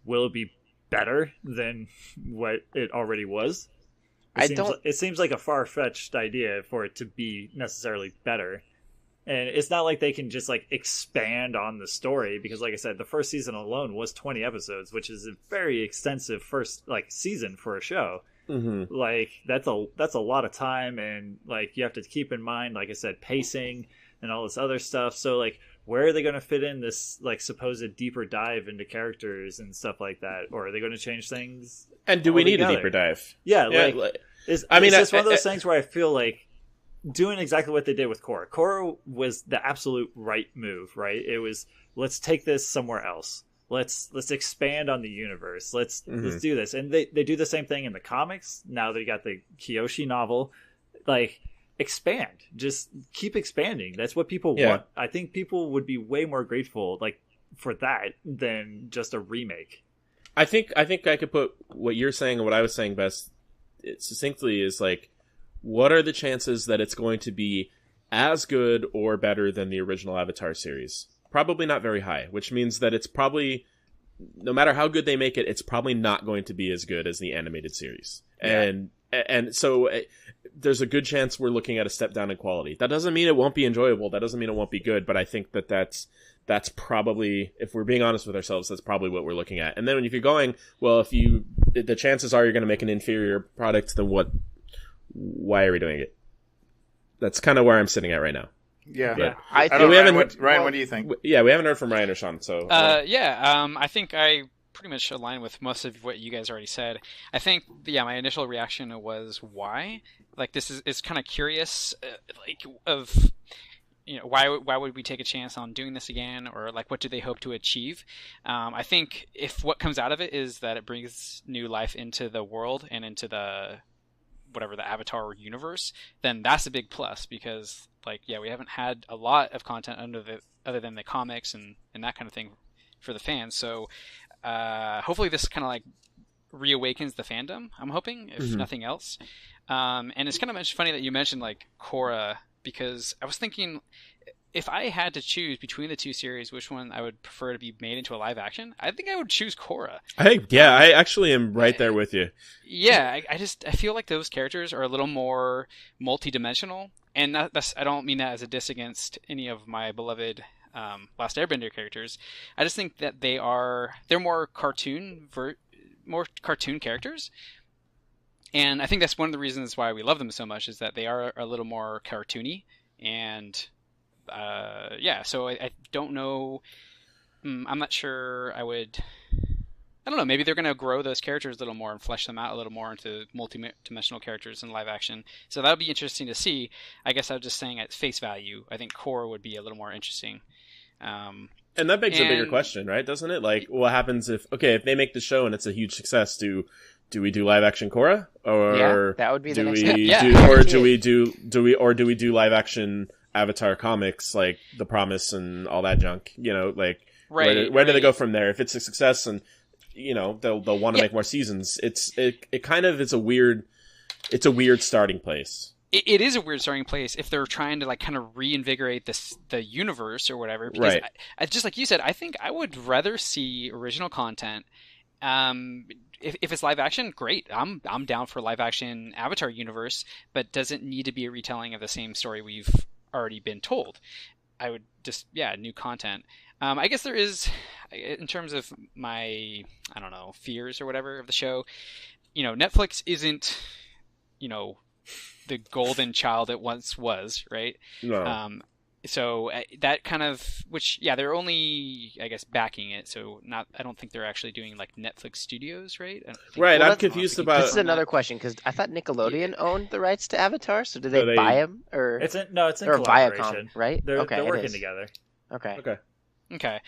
will it be better than what it already was? It seems like a far-fetched idea for it to be necessarily better. And it's not like they can just, like, expand on the story, because, like I said, the first season alone was 20 episodes, which is a very extensive first, like, season for a show. Mm-hmm. Like, that's a lot of time, and, like, you have to keep in mind, like I said, pacing and all this other stuff. So, like, where are they going to fit in this, like, supposed deeper dive into characters and stuff like that? Or are they going to change things? And do we need a deeper dive? Yeah, it's just one of those things where I feel like doing exactly what they did with Korra. Korra was the absolute right move, right? It was, let's take this somewhere else. Let's expand on the universe. Let's do this. And they do the same thing in the comics. Now they got the Kyoshi novel. Like, expand. Just keep expanding. That's what people want. I think people would be way more grateful, like, for that than just a remake. I think I could put what you're saying and what I was saying best succinctly is, like, what are the chances that it's going to be as good or better than the original Avatar series? Probably not very high, which means that it's probably, no matter how good they make it, it's probably not going to be as good as the animated series. Yeah. And so there's a good chance we're looking at a step down in quality. That doesn't mean it won't be enjoyable. That doesn't mean it won't be good. But I think that's probably, if we're being honest with ourselves, that's probably what we're looking at. And then if you're going, well, the chances are you're going to make an inferior product, then why are we doing it? That's kind of where I'm sitting at right now. Yeah. But, I don't know, Ryan, what do you think? Yeah, we haven't heard from Ryan or Sean, so. I think I pretty much align with most of what you guys already said. I think, my initial reaction was why? Like, this is kind of curious, why would we take a chance on doing this again, or, like, what do they hope to achieve? I think if what comes out of it is that it brings new life into the world and into the Avatar universe, then that's a big plus, because, like, we haven't had a lot of content other than the comics and that kind of thing for the fans. So hopefully this kind of, like, reawakens the fandom, I'm hoping, if nothing else. And it's kind of funny that you mentioned, like, Korra, because I was thinking, if I had to choose between the two series, which one I would prefer to be made into a live action, I think I would choose Korra. I actually am right there with you. Yeah, I feel like those characters are a little more multi-dimensional, and I don't mean that as a diss against any of my beloved Last Airbender characters. I just think that they're more cartoon characters. And I think that's one of the reasons why we love them so much, is that they are a little more cartoony. And so I don't know. I'm not sure I would I don't know. Maybe they're going to grow those characters a little more and flesh them out a little more into multi-dimensional characters in live action. So that would be interesting to see. I guess I was just saying at face value, I think Korra would be a little more interesting. And that begs a bigger question, right? Doesn't it? Like, what happens if they make the show and it's a huge success? Do we do live action Korra, or that would be the next do step. we do live action Avatar comics like The Promise and all that junk? You know, like where do they go from there? If it's a success and they'll want to make more seasons, it kind of is a weird starting place. It is a weird starting place if they're trying to like kind of reinvigorate the universe or whatever. Because I, just like you said, I think I would rather see original content. If it's live action, great. I'm down for live action Avatar universe, but doesn't need to be a retelling of the same story we've already been told. I would just new content. I guess there is, in terms of my fears or whatever of the show. Netflix isn't the golden child it once was, right? No. So that kind of, they're only, I guess, backing it. So I don't think they're actually doing like Netflix Studios, right? Right. I'm confused about. This is another question because I thought Nickelodeon owned the rights to Avatar. So do they buy them or? It's in or collaboration, Viacom, right? They're working together. Okay.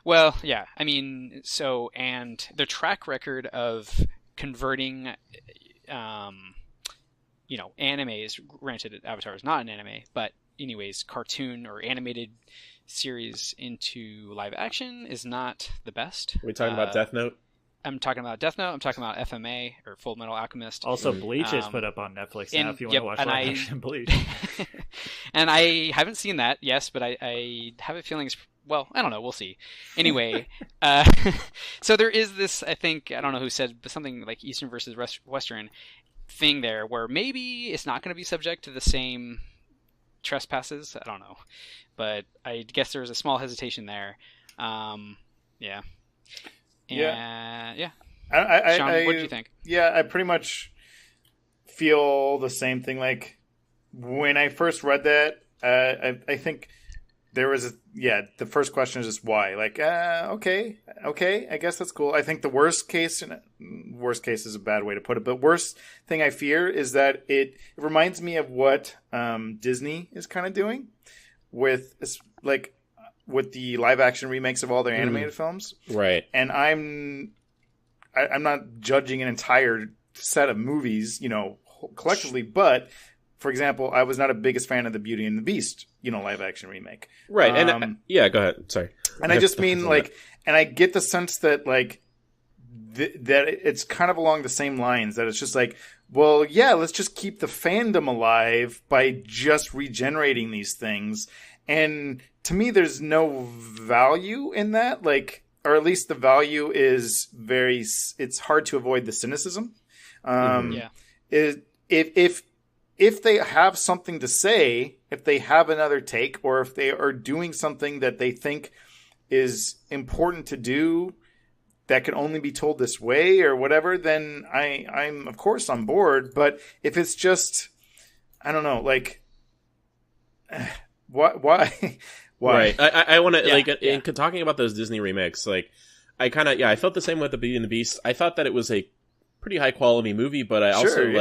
Well, yeah. I mean, and their track record of converting, animes. Granted, Avatar is not an anime, but anyways, cartoon or animated series into live action is not the best. Are we talking about Death Note? I'm talking about Death Note. I'm talking about FMA or Full Metal Alchemist. Also, Bleach is put up on Netflix now if you want to watch live action Bleach. And I haven't seen that, yes, but I have a feeling well, I don't know. We'll see. Anyway, so there is this, I think, I don't know who said, but something like Eastern versus Western thing there where maybe it's not going to be subject to the same trespasses. I don't know. But I guess there was a small hesitation there. Yeah. Sean, what did you think? Yeah, I pretty much feel the same thing. Like, when I first read that, I think there was the first question is just why. Like, okay, I guess that's cool. I think the worst case is a bad way to put it, but worst thing I fear is that it reminds me of what Disney is kind of doing with the live action remakes of all their animated films. Right. And I'm not judging an entire set of movies, collectively, but for example, I was not a biggest fan of the Beauty and the Beast, live action remake. Right. And go ahead. Sorry. And I just mean and I get the sense that that it's kind of along the same lines, that it's just like, well, yeah, let's just keep the fandom alive by just regenerating these things. And to me, there's no value in that, or at least the value is it's hard to avoid the cynicism. If they have something to say, if they have another take, or if they are doing something that they think is important to do that can only be told this way or whatever, then I'm of course on board. But if it's just, I don't know, why? Right. I want to in talking about those Disney remakes, I kind of I felt the same with the Beauty and the Beast. I thought that it was a pretty high quality movie, but I also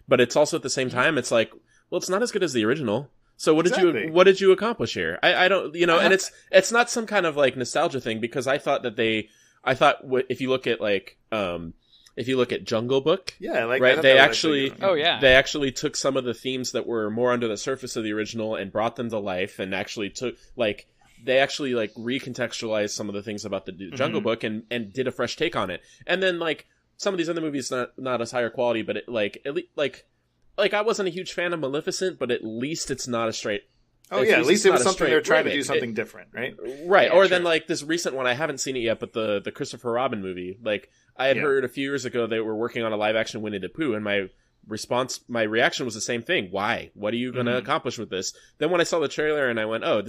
but it's also at the same time it's like, well, it's not as good as the original. So what did you accomplish here? I don't, and it's not some kind of nostalgia thing, because I thought if you look at Jungle Book, right, they actually took some of the themes that were more under the surface of the original and brought them to life, and actually took recontextualized some of the things about the Jungle Book and did a fresh take on it. And then some of these other movies not as higher quality, but I wasn't a huge fan of Maleficent, but at least it's not a straight. Oh yeah, at least it was something they're trying to do something different, right? Right. Yeah, or then this recent one, I haven't seen it yet, but the Christopher Robin movie. I had heard a few years ago they were working on a live action Winnie the Pooh, and my reaction was the same thing. Why? What are you going to accomplish with this? Then when I saw the trailer and I went, oh,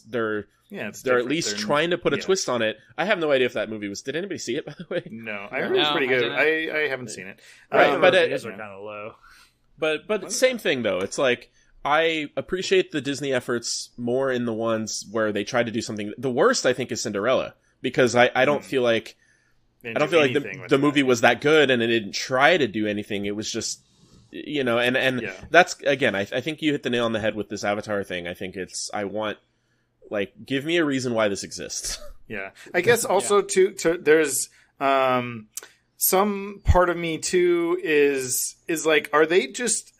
they're at least trying to put a twist on it. I have no idea if that movie was. Did anybody see it, by the way? No, I heard it was pretty good. I haven't seen it. Right, but it are kind of low. But same thing though. It's I appreciate the Disney efforts more in the ones where they try to do something. The worst, I think, is Cinderella, because I don't feel like I don't feel like the movie was that good, and it didn't try to do anything. It was just, and that's, again, I think you hit the nail on the head with this Avatar thing. I think I want, like, give me a reason why this exists. Yeah. I guess also there's some part of me too is like, are they just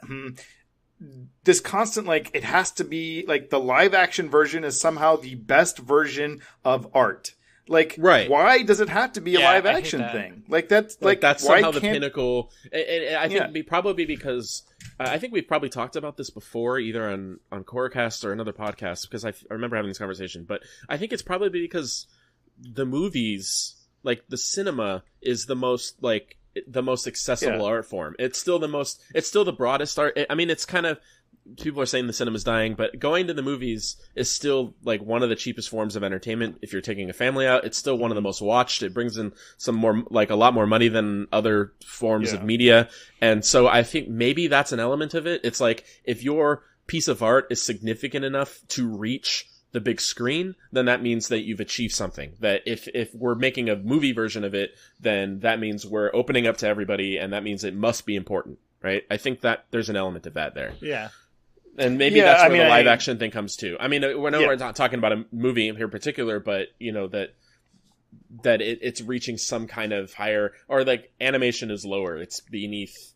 this constant, like, it has to be like the live action version is somehow the best version of art. Like, why does it have to be a live action thing? Like, that's somehow the pinnacle. And I think probably because I think we've probably talked about this before, either on Corecast or another podcast, because I remember having this conversation. But I think it's probably because the movies, like the cinema, is the most accessible art form. It's still the broadest art. I mean, it's kind of, people are saying the cinema's dying, but going to the movies is still like one of the cheapest forms of entertainment. If you're taking a family out, it's still one of the most watched. It brings in a lot more money than other forms of media. And so I think maybe that's an element of it. It's like, if your piece of art is significant enough to reach the big screen, then that means that you've achieved something. That if we're making a movie version of it, then that means we're opening up to everybody, and that means it must be important, right? I think that there's an element of that there. Yeah. And maybe that's where the live action thing comes too. I mean, we're not talking about a movie here in particular, but that it's reaching some kind of higher, or like animation is lower. It's beneath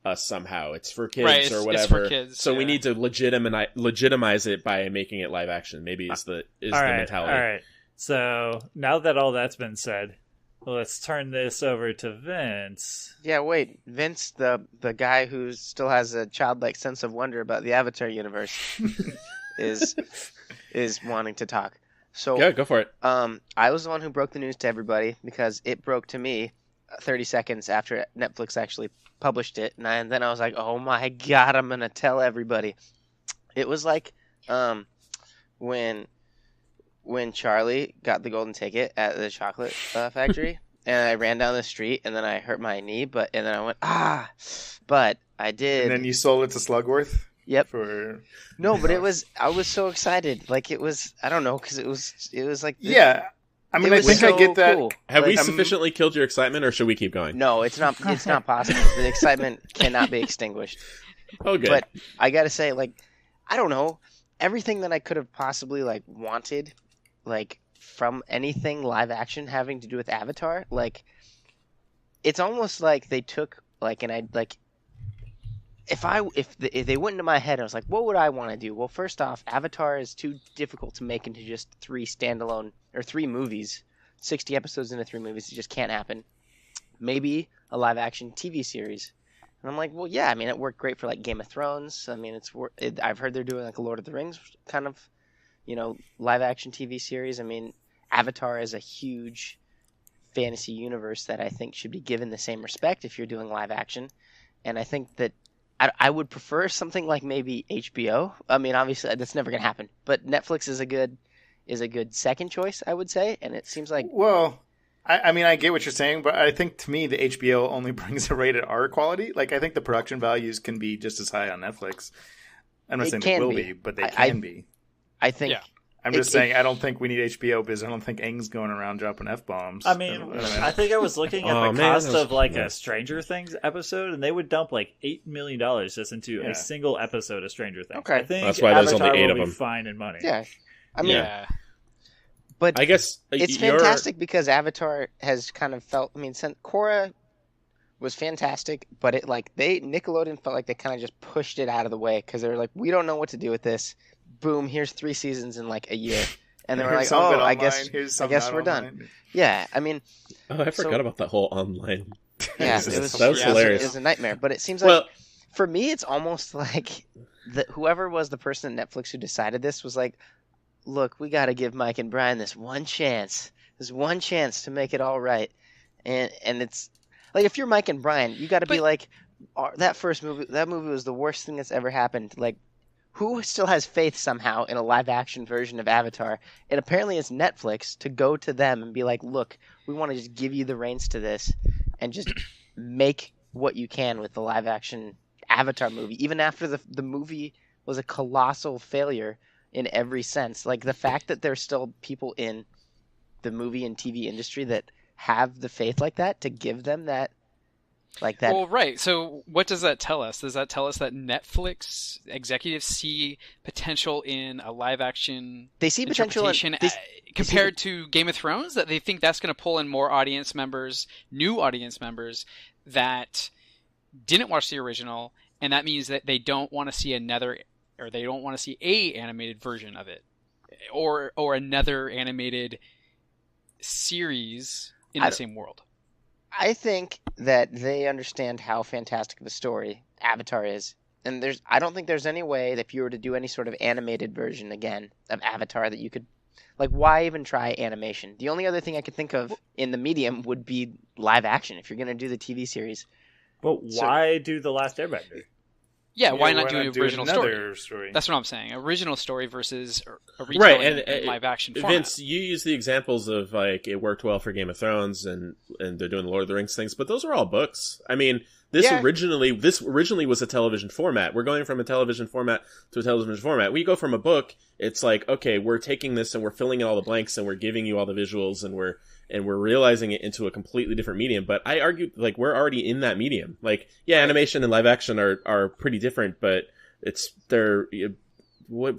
us somehow. It's for kids or whatever. It's for kids, so we need to legitimize it by making it live action. Maybe is the mentality. All right. So now that all that's been said, let's turn this over to Vince. Yeah, wait. Vince, the guy who still has a childlike sense of wonder about the Avatar universe, is wanting to talk. So yeah, go for it. I was the one who broke the news to everybody because it broke to me 30 seconds after Netflix actually published it, and then I was like, oh my god, I'm gonna tell everybody. It was like when Charlie got the golden ticket at the chocolate factory, and I ran down the street, and then I hurt my knee, and then I went, but I did. And then you sold it to Slugworth? Yep. No, but I was so excited. Like, it was, I don't know, because it was like... Yeah. I mean, I think I get that. Cool. Have we sufficiently killed your excitement, or should we keep going? No, it's not possible. The excitement cannot be extinguished. Oh, good. But I gotta say, like, I don't know, everything that I could have possibly, like, wanted, like, from anything live action having to do with Avatar, like, it's almost like they took, like, and I, like, if they went into my head, I was like, what would I want to do? Well, first off, Avatar is too difficult to make into just 3 movies, 60 episodes into 3 movies. It just can't happen. Maybe a live action TV series. And I'm like, well, yeah, I mean, it worked great for, like, Game of Thrones. I mean, I've heard they're doing, like, a Lord of the Rings kind of, live action TV series. I mean, Avatar is a huge fantasy universe that I think should be given the same respect if you're doing live action. And I think that I would prefer something like maybe HBO. I mean, obviously that's never going to happen, but Netflix is a good second choice, I would say. And it seems like, well, I mean, I get what you're saying, but I think to me the HBO only brings a rated R quality. Like, I think the production values can be just as high on Netflix. I'm not saying they will be, but they can be. I think. Yeah. I'm just saying, I don't think we need HBO because I don't think Aang's going around dropping F-bombs. I mean, I think I was looking at the cost of, like, a Stranger Things episode, and they would dump, like, $8 million just into a single episode of Stranger Things. Okay. I think that's why there's Avatar only 8 will of be them. fine in money. Yeah. I mean, but I guess it's fantastic because Avatar has kind of felt, I mean, Korra was fantastic, but Nickelodeon felt like they kind of just pushed it out of the way because they were like, we don't know what to do with this. Boom, here's 3 seasons in, like, a year. And they were like, oh, I guess we're done. Yeah, I mean... Oh, I forgot about that whole online... Yeah, that was hilarious. It was a nightmare. But it seems like, for me, it's almost like whoever was the person at Netflix who decided this was like, look, we got to give Mike and Brian this one chance to make it all right. And it's... Like, if you're Mike and Brian, you got to be like, that movie was the worst thing that's ever happened. Like, who still has faith somehow in a live-action version of Avatar? And apparently it's Netflix to go to them and be like, look, we want to just give you the reins to this and just make what you can with the live-action Avatar movie, even after the movie was a colossal failure in every sense. Like, the fact that there's still people in the movie and TV industry that have the faith like that to give them that, like that. Well, right. So what does that tell us? Does that tell us that Netflix executives see potential in a live-action They see potential interpretation compared to Game of Thrones? That they think that's going to pull in more audience members, new audience members that didn't watch the original, and that means that they don't want to see another, or they don't want to see a animated version of it, or another animated series in the same world. I think that they understand how fantastic of a story Avatar is. And I don't think there's any way that if you were to do any sort of animated version again of Avatar that you could, like, why even try animation? The only other thing I could think of in the medium would be live action if you're going to do the TV series. But why do The Last Airbender? Yeah, why not do an original story? That's what I'm saying. Original story versus a retelling and live action format. Vince, you use the examples of like it worked well for Game of Thrones and they're doing the Lord of the Rings things, but those are all books. I mean, this originally was a television format. We're going from a television format to a television format. We go from a book, it's like, okay, we're taking this and we're filling in all the blanks and we're giving you all the visuals and we're realizing it into a completely different medium. But I argue, like, we're already in that medium. Like, yeah, animation and live action are pretty different, but they're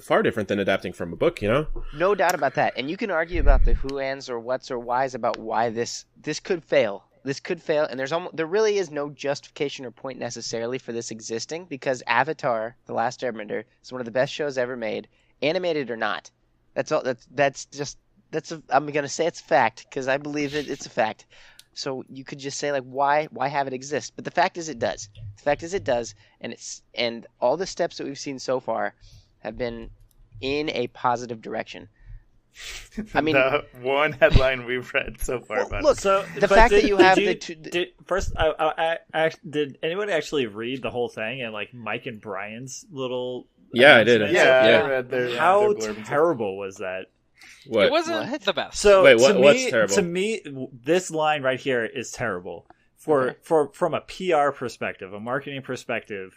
far different than adapting from a book, you know? No doubt about that. And you can argue about the who, ands, or whats, or whys about why this could fail. This could fail, and there really is no justification or point necessarily for this existing, because Avatar: The Last Airbender is one of the best shows ever made, animated or not. That's all. I'm gonna say it's a fact because I believe it's a fact. So you could just say, like, why have it exist? But the fact is it does. The fact is it does, and all the steps that we've seen so far have been in a positive direction. I mean, the one headline we've read so far about look, it. So the fact that you have did anyone actually read the whole thing and like Mike and Brian's little? Yeah, I did. I read their. How terrible was that? What? It wasn't the best. So wait, what's terrible? To me, this line right here is terrible. From a PR perspective, a marketing perspective,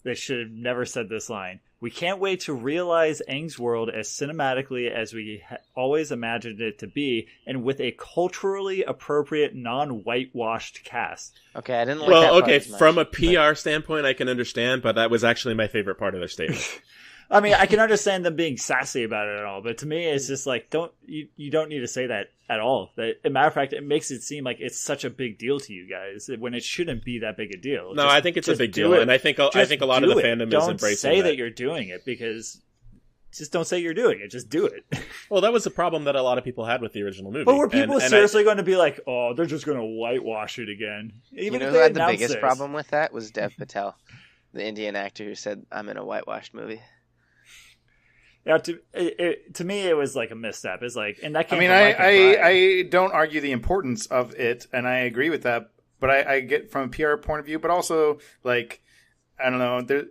they should have never said this line. We can't wait to realize Aang's world as cinematically as we always imagined it to be, and with a culturally appropriate, non-whitewashed cast. Okay, I didn't like that part as much, from a PR standpoint, I can understand, but that was actually my favorite part of their statement. I mean, I can understand them being sassy about it at all, but to me, it's just like, you don't need to say that at all. As a matter of fact, it makes it seem like it's such a big deal to you guys when it shouldn't be that big a deal. No, I think it's a big deal, and I think a lot of the fandom is embracing that. Don't say that you're doing it, because just don't say you're doing it. Just do it. Well, that was the problem that a lot of people had with the original movie. But were people seriously going to be like, oh, they're just going to whitewash it again? Even who had the biggest problem with that was Dev Patel, the Indian actor who said, I'm in a whitewashed movie. Yeah, to me, it was like a misstep. It's like, and that. I don't argue the importance of it, and I agree with that. But I get from a PR point of view, but also like, I don't know.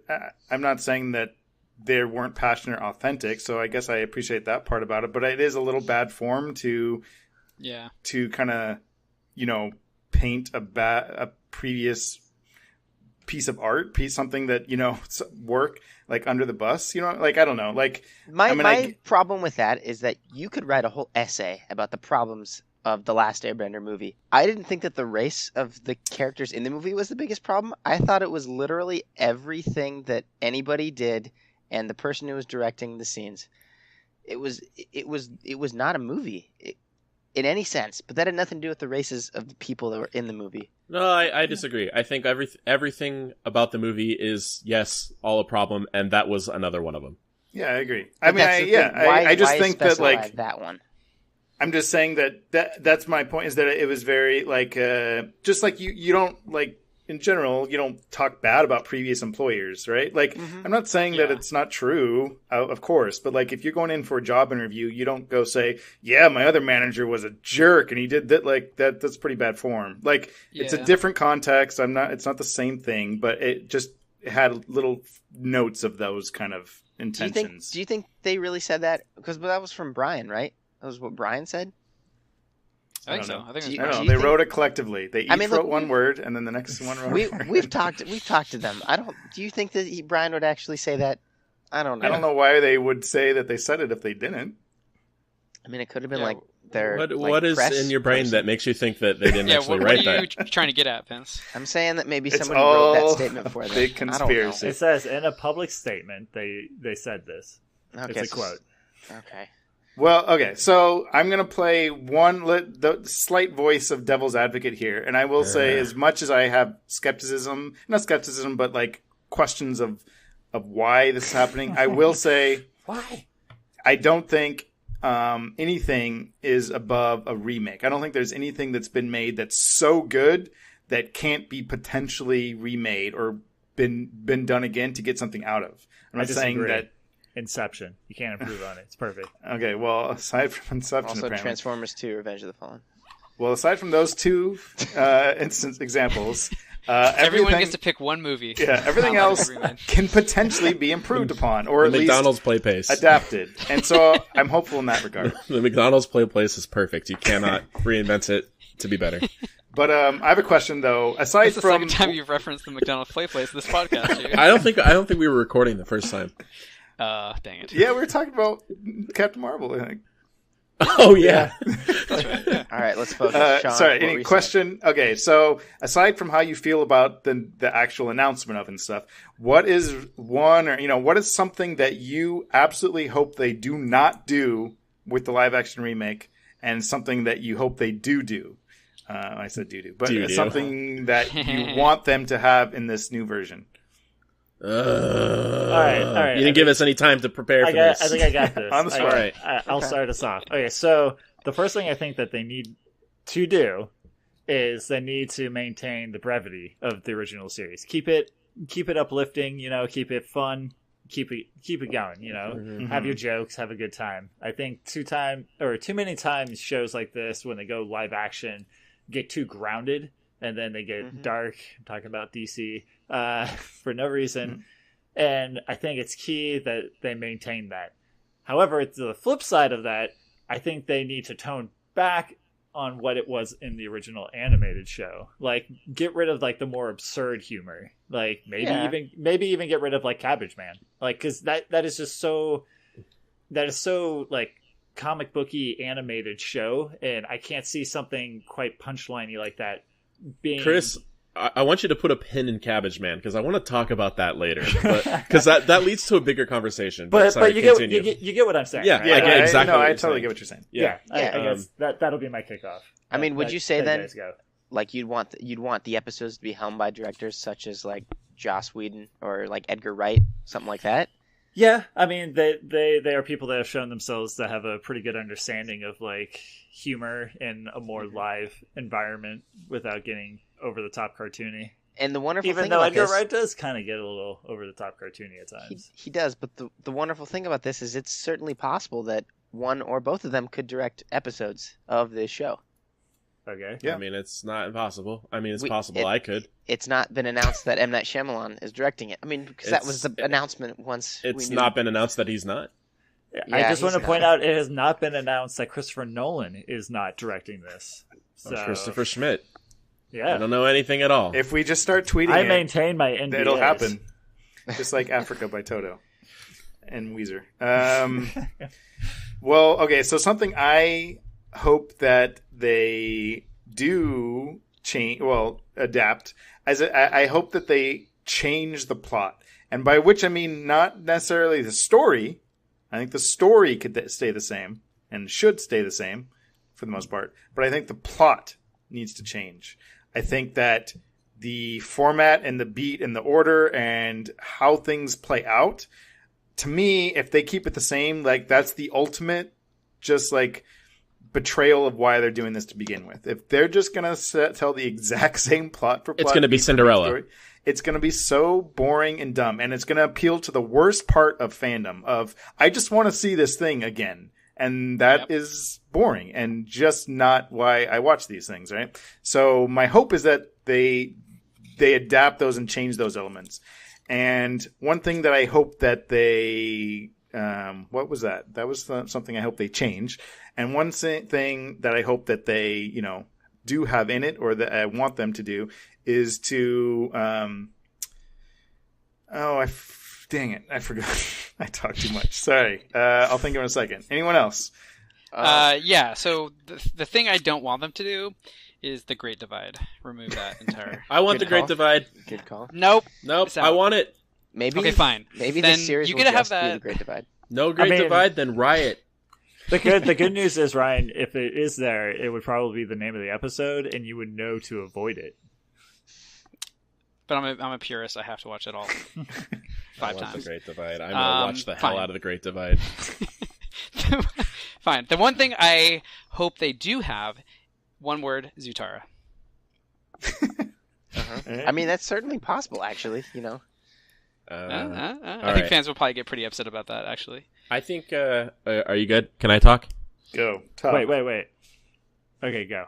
I'm not saying that they weren't passionate or authentic, so I guess I appreciate that part about it. But it is a little bad form to kind of, paint a previous piece of art, something that work like under the bus, like I don't know, like my problem with that is that you could write a whole essay about the problems of the Last Airbender movie. I didn't think that the race of the characters in the movie was the biggest problem. I thought it was literally everything that anybody did and the person who was directing the scenes. It was not a movie in any sense, but that had nothing to do with the races of the people that were in the movie. No, I disagree. I think everything about the movie is, yes, all a problem, and that was another one of them. Yeah, I agree. I just think that, like, that one. I'm just saying that's my point, is that it was very, like, just like you don't, like, in general, you don't talk bad about previous employers, right? Like, I'm not saying that it's not true, of course, but like, if you're going in for a job interview, you don't go say, yeah, my other manager was a jerk and he did that. Like, that's pretty bad form. Like, it's a different context. it's not the same thing, but it just had little notes of those kind of intentions. Do you think they really said that? Because that was from Brian, right? That was what Brian said? I think so. I think they wrote it collectively. They each wrote one word, and then the next one wrote. We've talked to them. Do you think that Brian would actually say that? I don't know. I don't know why they would say that they said it if they didn't. I mean, it could have been like their what is press in your brain person. that makes you think that they didn't actually what write are you that? trying to get at, Vince? I'm saying that maybe It's somebody wrote that all statement for them. big I don't know. conspiracy. It says in a public statement they said this. Okay, It's a quote. Okay. Well, okay, so I'm going to play the slight voice of devil's advocate here. And I will say, as much as I have not skepticism, but like questions of why this is happening, I will say, Why? I don't think anything is above a remake. I don't think there's anything that's been made that's so good that can't be potentially remade or been done again to get something out of. I'm not saying disagree. that. Inception. You can't improve on it. It's perfect. Okay, well, aside from Inception, Also, apparently. Transformers 2: Revenge of the Fallen. Well, aside from those two examples, Everyone gets to pick one movie. Yeah, everything Not else everyone. can potentially be improved upon, or The at McDonald's least play place. adapted. And so I'm hopeful in that regard. The McDonald's play place is perfect. You cannot reinvent it to be better. But I have a question though. Aside That's the from second time you've referenced the McDonald's play place in this podcast. Dude. I don't think we were recording the first time. Dang it. yeah, we were talking about Captain Marvel. I think. Oh yeah. That's right. Yeah. All right, let's focus. Sean, Sorry, what were any you question? Okay, so aside from how you feel about the actual announcement of and stuff, what is what is something that you absolutely hope they do not do with the live action remake, and something that you hope they do? I said do, but Do-do. it's something that you want them to have in this new version. All right. You didn't give us any time to prepare for this. I think I got this. On the spot. I'll start us off. Okay, so the first thing I think that they need to do is they need to maintain the brevity of the original series. Keep it uplifting. Keep it fun. Keep it going. Mm-hmm. Have your jokes. Have a good time. I think too many times shows like this, when they go live action, get too grounded. And then they get dark. I'm talking about DC for no reason. And I think it's key that they maintain that. However, to the flip side of that, I think they need to tone back on what it was in the original animated show. Like, get rid of like the more absurd humor. Like maybe even get rid of like Cabbage Man. Like, because that is just so like comic booky animated show, and I can't see something quite punchliney like that. Chris, I want you to put a pin in Cabbage Man, because I want to talk about that later. Because that leads to a bigger conversation. But you get what I'm saying. Yeah, right? I get exactly. No, what I you're totally saying. get what you're saying. Yeah. I Yeah. guess that'll be my kickoff. I mean, would you say Let then, guys go. like you'd want the episodes to be helmed by directors such as like Joss Whedon or like Edgar Wright, something like that? Yeah, I mean, they are people that have shown themselves to have a pretty good understanding of like humor in a more live environment without getting over the top cartoony. And the wonderful Even thing though about Edgar this, Wright does kind of get a little over the top cartoony at times. he does, but the wonderful thing about this is it's certainly possible that one or both of them could direct episodes of this show. Okay. Yeah. I mean, it's not impossible. I mean, it's We- possible it- I could. It's not been announced that M. Night Shyamalan is directing it. I mean, because that was the announcement once we It's knew. not been announced that he's not. I Yeah, just want to he's point not. out it has not been announced that Christopher Nolan is not directing this. So, Christopher Schmidt. I yeah. don't know anything at all. If we just start tweeting I it, maintain my NDAs. it'll happen. Just like Africa by Toto and Weezer. Well, okay, so something I hope that they do adapt. I hope that they change the plot. And by which I mean not necessarily the story. I think the story could stay the same and should stay the same for the most part. But I think the plot needs to change. I think that the format and the beat and the order and how things play out, to me, if they keep it the same, like that's the ultimate just like betrayal of why they're doing this to begin with. If they're just going to tell the exact same plot for plot, It's going to be beat for beat Cinderella. story, it's going to be so boring and dumb, and it's going to appeal to the worst part of fandom of I just want to see this thing again. And that is boring and just not why I watch these things, right? So my hope is that they adapt those and change those elements. And one thing that I hope that they what was that? That was something I hope they change. And one thing that I hope that they, do have in it, or that I want them to do, is to dang it, I forgot. I talked too much. Sorry. I'll think of it in a second. Anyone else? Yeah. So the thing I don't want them to do is the Great Divide. Remove that entire. I want the Great Divide. Good call. Nope. I want it. Maybe. Okay, fine. Maybe Then the series you will gotta just have be that. the Great Divide. No Great Divide, then Riot. The good news is, Ryan, if it is there, it would probably be the name of the episode, and you would know to avoid it. But I'm a purist. I have to watch it all 5 The times. Great Divide. I'm gonna watch the hell fine. out of the Great Divide. Fine. The one thing I hope they do have, one word, Zutara. I mean, that's certainly possible, actually. You know. I think fans will probably get pretty upset about that, actually. I think. Are you good? Can I talk? Go. Talk. Wait. Okay, go.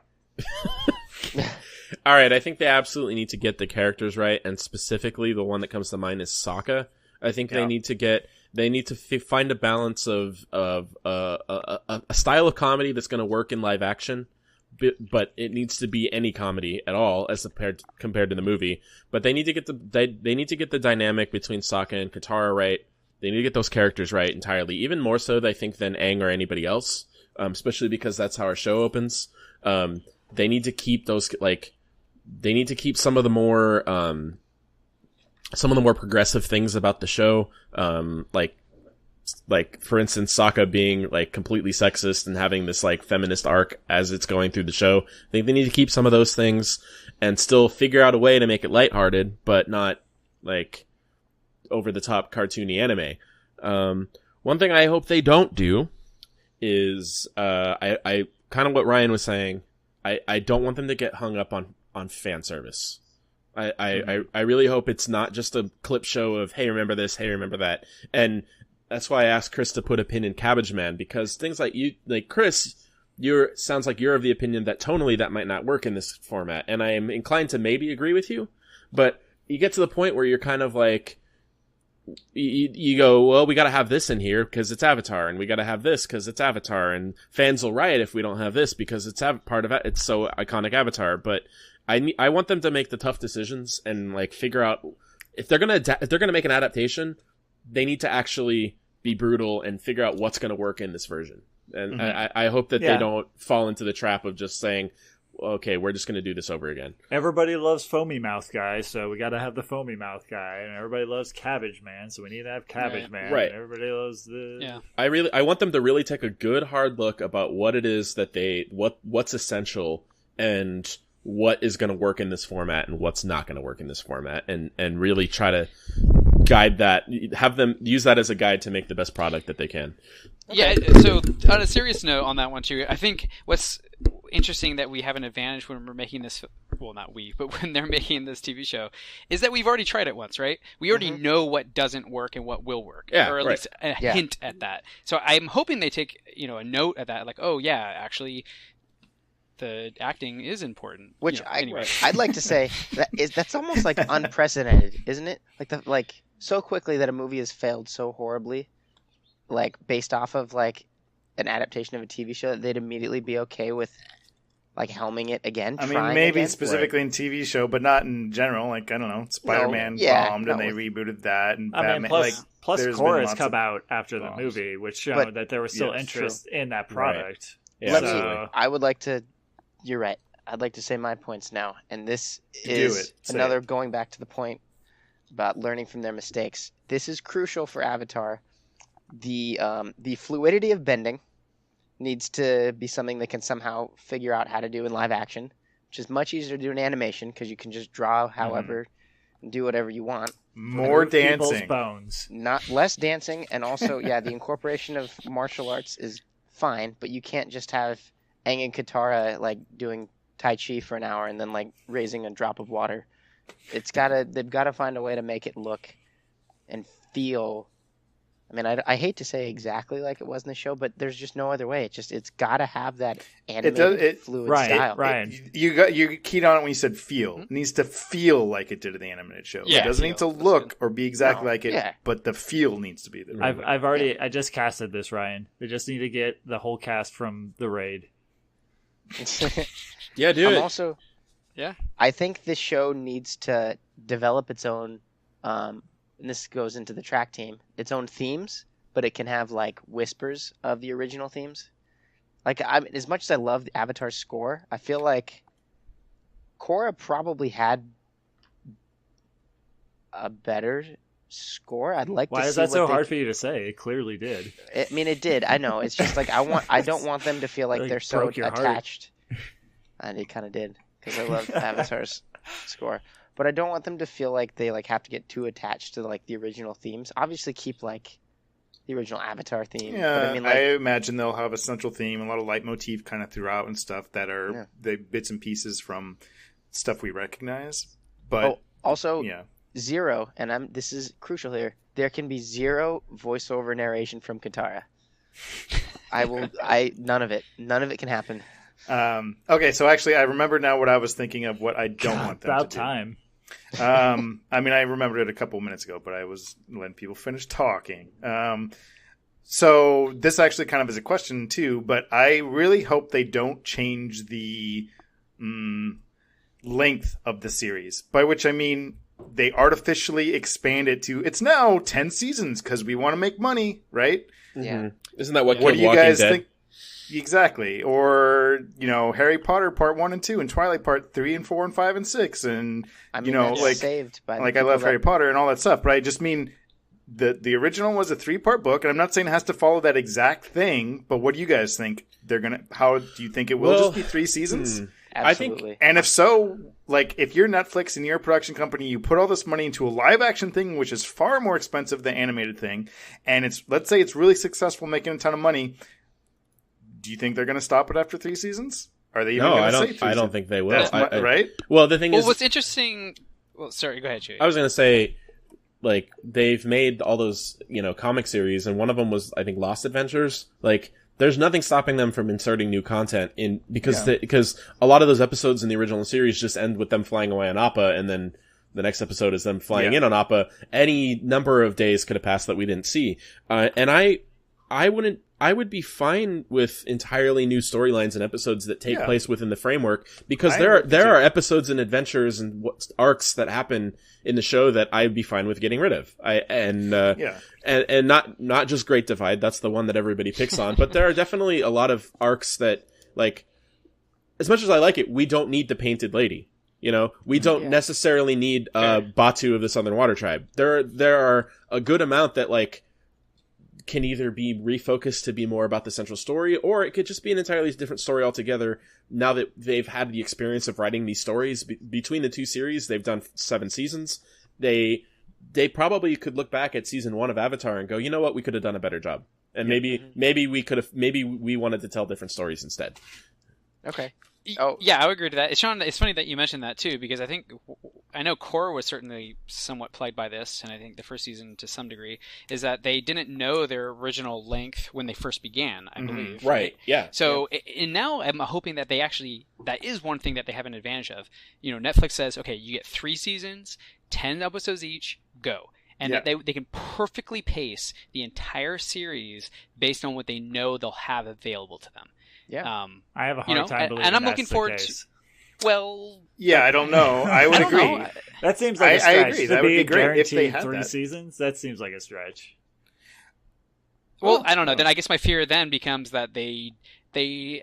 All right. I think they absolutely need to get the characters right, and specifically the one that comes to mind is Sokka. I think they need to find a balance of a style of comedy that's going to work in live action, but it needs to be any comedy at all as compared to the movie. But they need to get the dynamic between Sokka and Katara right. They need to get those characters right entirely, even more so, I think, than Aang or anybody else. Especially because that's how our show opens. They need to keep those they need to keep some of the more progressive things about the show. Like for instance, Sokka being like completely sexist and having this like feminist arc as it's going through the show. I think they need to keep some of those things and still figure out a way to make it lighthearted, but not like over the top cartoony anime. One thing I hope they don't do is I kind of what Ryan was saying. I don't want them to get hung up on fan service. I really hope it's not just a clip show of, hey, remember this, hey, remember that. And that's why I asked Chris to put a pin in Cabbage Man, because things like Chris, sounds like you're of the opinion that tonally that might not work in this format. And I am inclined to maybe agree with you, but you get to the point where you're kind of like, you go, well, we got to have this in here because it's Avatar, and we got to have this because it's Avatar, and fans will riot if we don't have this because it's part of it. It's so iconic Avatar. But I want them to make the tough decisions and like figure out if they're gonna make an adaptation, they need to actually be brutal and figure out what's gonna work in this version. And I hope that they don't fall into the trap of just saying, okay, we're just going to do this over again. Everybody loves Foamy Mouth Guy, so we got to have the Foamy Mouth Guy, and everybody loves Cabbage Man, so we need to have Cabbage Man. Right. And everybody loves the. Yeah. I want them to really take a good hard look about what it is that what's essential and what is going to work in this format and what's not going to work in this format, and really try to guide that, have them use that as a guide to make the best product that they can. Yeah, so on a serious note on that one too, I think what's interesting that we have an advantage when we're making this, well, not we, but when they're making this TV show, is that we've already tried it once, right? We already know what doesn't work and what will work, or at least a hint at that. So I'm hoping they take, a note of that, like, oh yeah, actually, the acting is important. Which anyway. I'd like to say that's almost like unprecedented, isn't it? Like so quickly that a movie has failed so horribly, like based off of like an adaptation of a TV show, that they'd immediately be okay with like helming it again. I mean, maybe specifically in TV show, but not in general. Like, I don't know, Spider-Man bombed and they rebooted that, and Batman. Plus Chorus come out after the movie, which showed that there was still interest in that product. Right. Yeah. I would like to. You're right. I'd like to say my points now, and this is another going back to the point about learning from their mistakes. This is crucial for Avatar. The fluidity of bending needs to be something they can somehow figure out how to do in live action, which is much easier to do in animation because you can just draw however and do whatever you want. More dancing, bones, not less dancing, and also the incorporation of martial arts is fine, but you can't just have Aang and Katara like doing Tai Chi for an hour and then like raising a drop of water. They've got to find a way to make it look and feel. I mean, I hate to say exactly like it was in the show, but there's just no other way. It's got to have that animated, fluid style. Ryan, you keyed on it when you said feel. It needs to feel like it did in the animated show. Yeah, it doesn't need to look or be exactly like it, but the feel needs to be there. I just casted this, Ryan. They just need to get the whole cast from the raid. Yeah, do it. Also, I think this show needs to develop its own, and this goes into the track team, its own themes, but it can have like whispers of the original themes. Like, as much as I love the Avatar's score, I feel like Korra probably had a better score. I'd like to see. Why is that so hard for you to say? It clearly did. I mean, it did. I know. It's just like I don't want them to feel like they're so attached. And it kind of did, because I love Avatar's score. But I don't want them to feel like they like have to get too attached to like the original themes. Obviously, keep like the original Avatar theme. Yeah, but I mean, like, I imagine they'll have a central theme, a lot of leitmotif kind of throughout and stuff that are the bits and pieces from stuff we recognize. But also, zero, and this is crucial here. There can be zero voiceover narration from Katara. None of it can happen. Okay, so actually, I remember now what I was thinking of. What I don't want them to do. About time. I mean, I remembered it a couple minutes ago, but I was letting people finish talking. So this actually kind of is a question too, but I really hope they don't change the length of the series, by which I mean they artificially expand it to, it's now 10 seasons because we want to make money, right? Yeah. Isn't that what do you Walking guys Dead? think? Exactly. Or, Harry Potter Part 1 and 2 and Twilight Part 3 and 4 and 5 and 6 and, I mean, saved by I love Harry Potter and all that stuff, but I just mean the original was a 3-part book, and I'm not saying it has to follow that exact thing, but what do you guys think how do you think it will just be 3 seasons? Absolutely. I think, and if so, like, if you're Netflix and you're a production company, you put all this money into a live action thing, which is far more expensive than animated thing, and let's say it's really successful, making a ton of money. Do you think they're going to stop it after 3 seasons? Are they even going to say 3 seasons? I don't think they will. Right? Well, the thing is... what's interesting... Well, sorry, go ahead, Chewie. I was going to say, like, they've made all those, comic series, and one of them was, I think, Lost Adventures. Like, there's nothing stopping them from inserting new content in, because a lot of those episodes in the original series just end with them flying away on Appa, and then the next episode is them flying in on Appa. Any number of days could have passed that we didn't see. And I would be fine with entirely new storylines and episodes that take place within the framework, because there are episodes and adventures and arcs that happen in the show that I'd be fine with getting rid of. And not just Great Divide, that's the one that everybody picks on, but there are definitely a lot of arcs that, like, as much as I like it, we don't need the Painted Lady. We don't necessarily need Batu of the Southern Water Tribe. There are a good amount that, like, can either be refocused to be more about the central story, or it could just be an entirely different story altogether. Now that they've had the experience of writing these stories between the 2 series, they've done 7 seasons. They probably could look back at season 1 of Avatar and go, you know what, we could have done a better job. And maybe we wanted to tell different stories instead. Okay. Yeah, I would agree to that. Sean, it's funny that you mentioned that too, because I know Korra was certainly somewhat plagued by this, and I think the first season to some degree, is that they didn't know their original length when they first began, I believe. Right, yeah. So, and now I'm hoping that that is one thing that they have an advantage of. Netflix says, okay, you get 3 seasons, 10 episodes each, go. And that they can perfectly pace the entire series based on what they know they'll have available to them. Yeah, I have a hard time believing and I'm that's looking forward to. Well, I don't know. I would agree. That seems like a stretch. I agree. That would be great if they had 3 that. seasons. That seems like a stretch. Well, I don't know. Then I guess my fear then becomes that they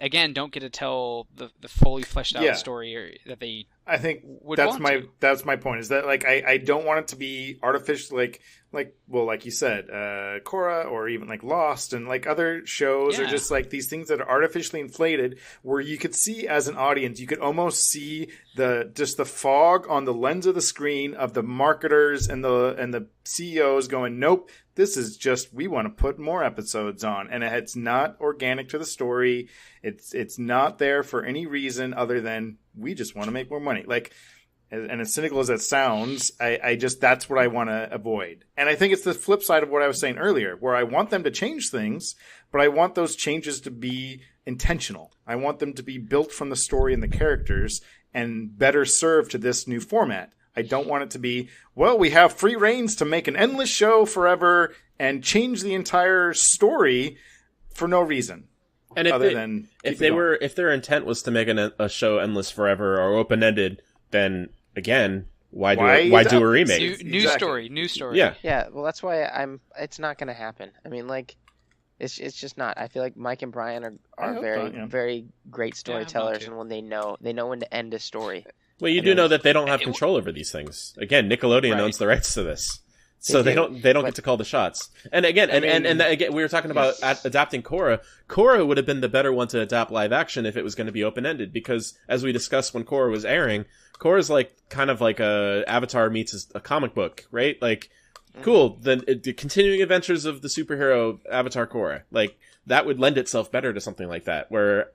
again don't get to tell the fully fleshed out story that they. I think would that's want my to. That's my point. Is that, like, I don't want it to be artificial, like you said, Korra, or even like Lost and like other shows are just like these things that are artificially inflated, where you could see as an audience, you could almost see the fog on the lens of the screen of the marketers and the CEOs going, nope, this is just, we want to put more episodes on, and it's not organic to the story. It's not there for any reason other than we just want to make more money. Like, and as cynical as that sounds, I just, that's what I want to avoid. And I think it's the flip side of what I was saying earlier, where I want them to change things, but I want those changes to be intentional. I want them to be built from the story and the characters and better serve to this new format. I don't want it to be, well, we have free reins to make an endless show forever and change the entire story for no reason. And if their intent was to make a show endless forever or open ended, then again, why do a remake? New story. Yeah. Yeah. Well, that's why it's not going to happen. I mean, like, It's just not. I feel like Mike and Brian are very great storytellers, and when they know when to end a story. Well, you do know that they don't have control over these things. Again, Nickelodeon owns the rights to this. So they don't get to call the shots. And again, again, we were talking about adapting Korra. Korra would have been the better one to adapt live action if it was going to be open ended, because as we discussed when Korra was airing, Korra's like kind of like a Avatar meets a comic book, right? Like, cool. Then the continuing adventures of the superhero Avatar Korra, like that would lend itself better to something like that, where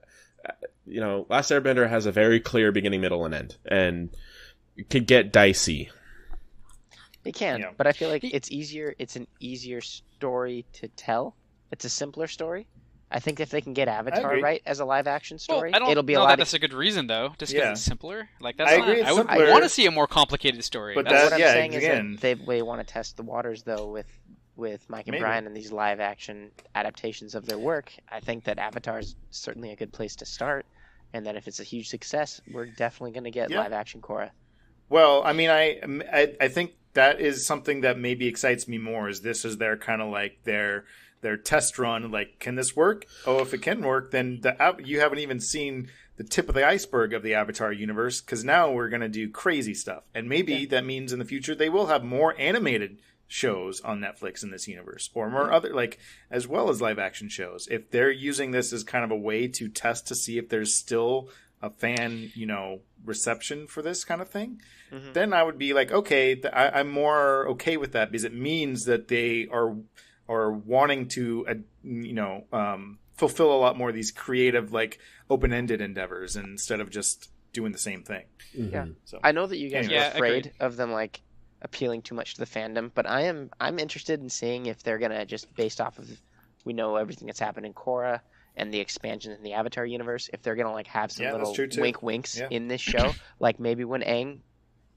Last Airbender has a very clear beginning, middle, and end, and it could get dicey. It can, but I feel like it's easier. It's an easier story to tell. It's a simpler story. I think if they can get Avatar right as a live action story, it'll be a lot. That's a good reason, though. Just because it's simpler. Like that's I agree. I want to see a more complicated story. But what I'm saying is that they want to test the waters, though, with Mike and Brian and these live action adaptations of their work. I think that Avatar is certainly a good place to start, and that if it's a huge success, we're definitely going to get live action Korra. Well, I mean, I think that is something that maybe excites me more. Is this is their kind of like their test run? Like, can this work? Oh, if it can work, then you haven't even seen the tip of the iceberg of the Avatar universe, because now we're going to do crazy stuff, and maybe that means in the future they will have more animated shows on Netflix in this universe, or more other, like, as well as live action shows. If they're using this as kind of a way to test to see if there's still a fan, reception for this kind of thing, then I would be like, okay, I'm more okay with that, because it means that they are wanting to, fulfill a lot more of these creative, like, open-ended endeavors instead of just doing the same thing. Yeah. So I know that you guys are afraid of them, like, appealing too much to the fandom, but I'm interested in seeing if they're gonna just, based off of, we know everything that's happened in Korra and the expansion in the Avatar universe, if they're gonna like have some little winks in this show, like maybe when Aang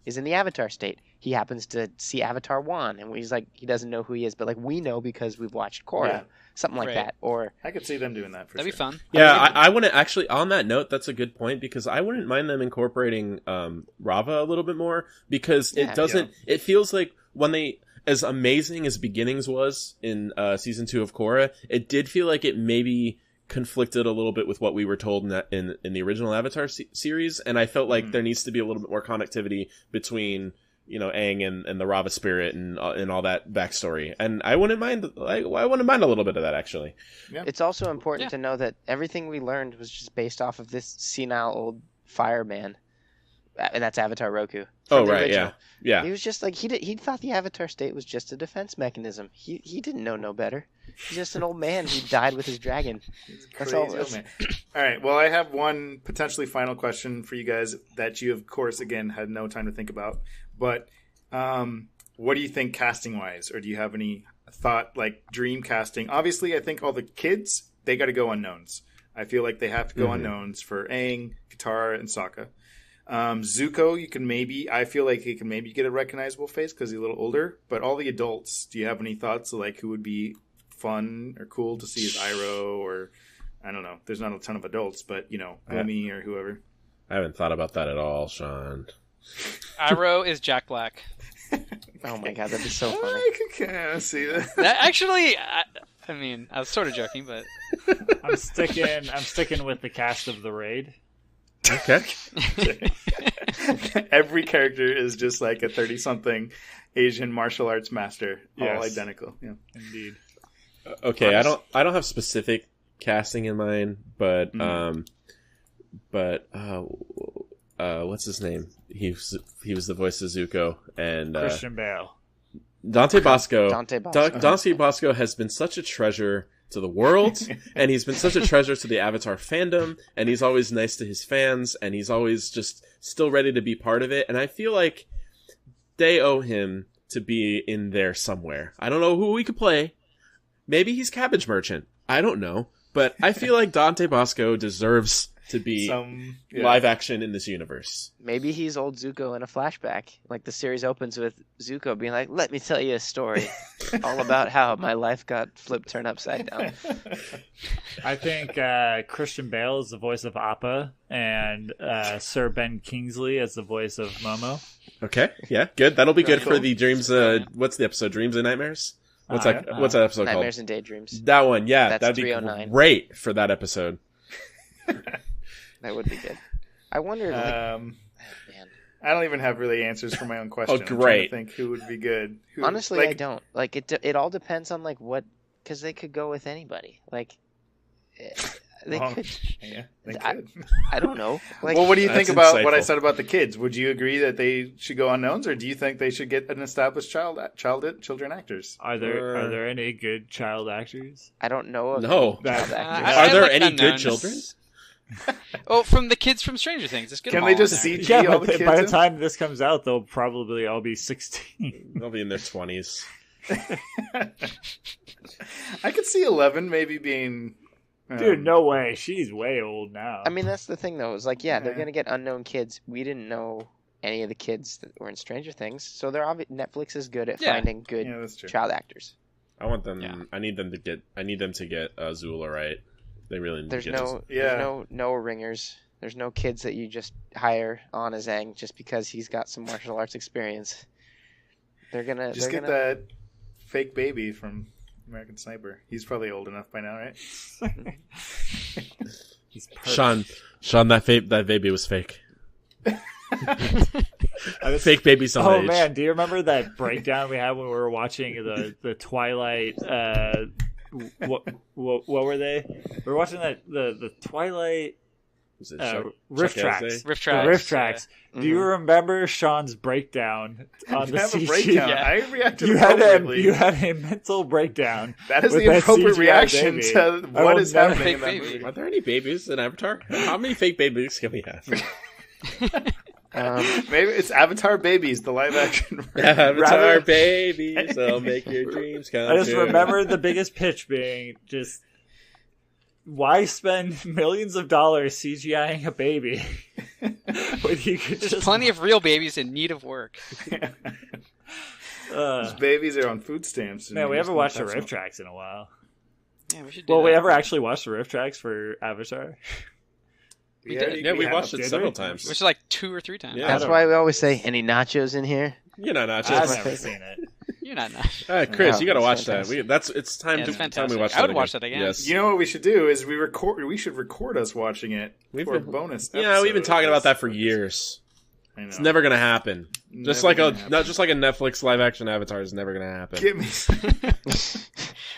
is in the Avatar state, he happens to see Avatar Wan, and he's like, he doesn't know who he is, but like we know because we've watched Korra, something like that. Or I could see them doing that. That'd be fun. Yeah, I wouldn't actually. On that note, that's a good point, because I wouldn't mind them incorporating Rava a little bit more, because it doesn't. It feels like when they, as amazing as Beginnings was in season 2 of Korra, it did feel like it maybe conflicted a little bit with what we were told in the original Avatar series, and I felt like there needs to be a little bit more connectivity between Aang and the Rava spirit and all that backstory, and I wouldn't mind. I wouldn't mind a little bit of that, actually. Yeah. It's also important to know that everything we learned was just based off of this senile old fireman, and that's Avatar Roku. Oh right, original. Yeah. He was just like he thought the Avatar state was just a defense mechanism. He didn't know no better. He's just an old man who died with his dragon. That's all. Man. All right. Well, I have one potentially final question for you guys that you, of course, again had no time to think about. But what do you think casting wise, or do you have any thought, like dream casting? Obviously, I think all the kids, they got to go unknowns. I feel like they have to go unknowns for Aang, Katara, and Sokka. Zuko, I feel like he can maybe get a recognizable face because he's a little older. But all the adults, do you have any thoughts of like who would be fun or cool to see as Iroh, or I don't know. There's not a ton of adults, but Umi or whoever. I haven't thought about that at all, Sean. Iroh is Jack Black. Oh my god, that'd be so funny. I can kind of see that. Actually, I mean, I was sort of joking, but I'm sticking with the cast of The Raid. Okay. Every character is just like a 30-something Asian martial arts master, all identical. Yeah, indeed. Okay, I don't have specific casting in mind, but what's his name? He was the voice of Zuko, and Christian Bale. Dante Bosco. Dante Bosco has been such a treasure to the world, and he's been such a treasure to the Avatar fandom, and he's always nice to his fans, and he's always just still ready to be part of it, and I feel like they owe him to be in there somewhere. I don't know who we could play. Maybe he's Cabbage Merchant. I don't know. But I feel like Dante Bosco deserves to be live action in this universe. Maybe he's old Zuko in a flashback. Like the series opens with Zuko being like, let me tell you a story all about how my life got turned upside down. I think Christian Bale is the voice of Appa, and Sir Ben Kingsley as the voice of Momo. Okay, yeah, good. That'll be good for the Dreams. What's the episode? Dreams and Nightmares? What's that episode Nightmares called? and Daydreams. That one, yeah. That's That'd be 309. great for that episode. That would be good. I wonder. Man. I don't even have really answers for my own question. Oh, great. I'm trying to think who would be good. Honestly, I don't. Like it all depends on like what, because they could go with anybody. Like they could. Yeah, they could. I don't know. Like, Well, what do you think That's about what I insightful. said about the kids? Would you agree that they should go unknowns, or do you think they should get an established children actors? Are there any good child actors? I don't know. Of No. any child actors. Are there like any good unknowns. children? Oh, from the kids from Stranger Things. It's good. Can they just see? CG Yeah, all but the kids by the in? time this comes out, they'll probably all be 16. They'll be in their 20s. I could see 11 maybe being. Dude, no way. She's way old now. I mean, that's the thing, though. Is like, yeah, they're Yeah. gonna get unknown kids. We didn't know any of the kids that were in Stranger Things, so they're Netflix is good at Yeah. finding good Yeah, that's true. child actors. I want them. Yeah. I need them to get Zula right. They really need There's to get there's no ringers. There's no kids that you just hire on as Aang just because he's got some martial arts experience. They're gonna Just they're get gonna, that fake baby from American Sniper. He's probably old enough by now, right? He's perfect. Sean, that baby was fake. Fake baby some Oh age. man, do you remember that breakdown we had when we were watching the Twilight? What were they? We were watching the Twilight Was it Chuck riff Chuck tracks. Elsey? Riff The tracks. riff tracks. Do you Mhm. remember Sean's breakdown on the have a CG? breakdown. Yeah. I reacted You had appropriately. a mental breakdown. That is with the that appropriate CGI reaction baby. to I what will is never- happening in that Fake movie. baby. Are there any babies in Avatar? How many fake babies can we have? Maybe it's Avatar Babies, the live action. Avatar Rather- babies, they'll make your dreams come I just true. remember the biggest pitch being just, why spend millions of dollars CGIing a baby when you could There's just plenty of real babies in need of work. Those babies are on food stamps. and Man, we you haven't just watched the have riff some- tracks in a while. Yeah, we should do Well, that. we ever actually watched the riff tracks for Avatar? We Yeah, did. Yeah, we have. watched it Did several we? times. Which is like 2 or 3 times. Yeah. That's why we always say, any nachos in here? You know, not I've just. never seen it. You're not. Chris, Oh, you got to it's watch that. fantastic. It's time Yeah, to it's time we fantastic. watch that. I would watch that again. Yes, You know what we should do is we should record us watching it We've for a been- bonus. yeah, we've been episode talking of about that this. for years. I know. It's never gonna happen. Just Never like gonna happen. not just like a Netflix live action Avatar is never gonna happen. Give me.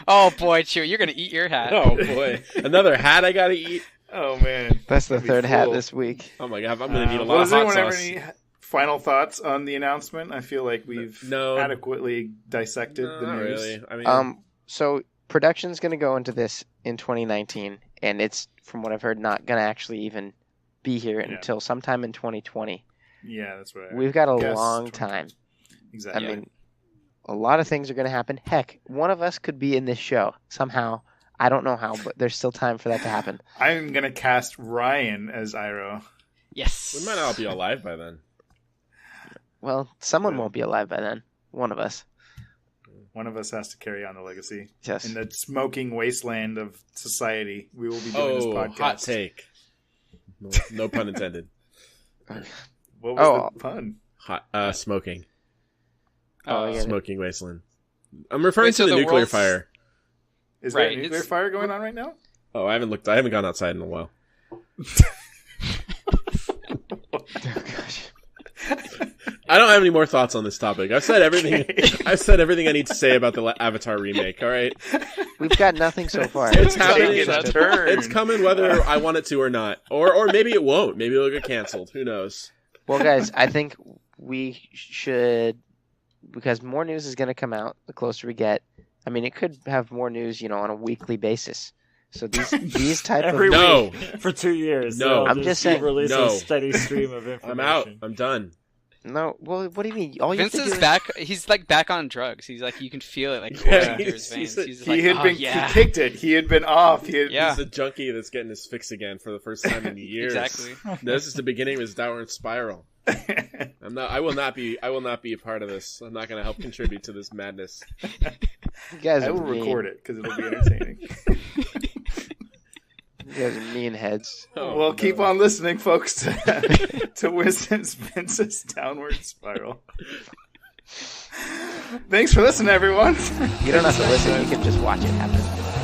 Oh boy, Chew, you're gonna eat your hat. Oh boy, another hat I gotta eat. Oh man, That's the That'd be third hat cool. this week. Oh my god, I'm gonna need a Well, lot does of hot anyone have sauce. any final thoughts on the announcement? I feel like we've No. adequately dissected No, the not news. really. I mean, So production's going to go into this in 2019, and it's, from what I've heard, not going to actually even be here Yeah. until sometime in 2020. Yeah, that's right. We've got a Guess long 20. time. Exactly. I mean, a lot of things are going to happen. Heck, one of us could be in this show somehow. I don't know how, but there's still time for that to happen. I'm gonna cast Ryan as Iroh. Yes. we might not be alive by then. Well, someone Yeah. won't be alive by then. One of us. One of us has to carry on the legacy. Yes. In the smoking wasteland of society, we will be doing this Oh, podcast. hot take. No pun intended. What was Oh. the pun? Hot smoking. Oh, yeah. Smoking wasteland. I'm referring Wait, to so the the nuclear world's- fire. Is there Right, a nuclear it's- fire going on right now? Oh, I haven't looked. I haven't gone outside in a while. Oh, gosh. I don't have any more thoughts on this topic. I've said everything. Okay. I've said everything I need to say about the Avatar remake. All right, We've got nothing so far. It's taking happening. a turn. It's coming whether I want it to or not, or maybe it won't. Maybe it'll get canceled. Who knows? Well, guys, I think we should, because more news is going to come out the closer we get. I mean, it could have more news, on a weekly basis. So these type Every of No. week for 2 years. No. they'll I'm just saying- release No. a steady stream of information. I'm out. I'm done. no. Well, what do you mean? All you have Vince to do is back. He's like back on drugs. He's like, you can feel it like Yeah, coursing through his he's- veins. he's He's He like, had oh, been yeah, he kicked it. He had been off. He had, Yeah. He's a junkie that's getting his fix again for the first time in years. exactly. This is the beginning of his downward spiral. I'm not. I will not be a part of this. I'm not going to help contribute to this madness. You guys I are will mean. record it because it'll be entertaining. You guys are mean heads. Oh, well, no. keep on listening, folks, to Vince's downward spiral. Thanks for listening, everyone. You don't have to listen. You can just watch it happen.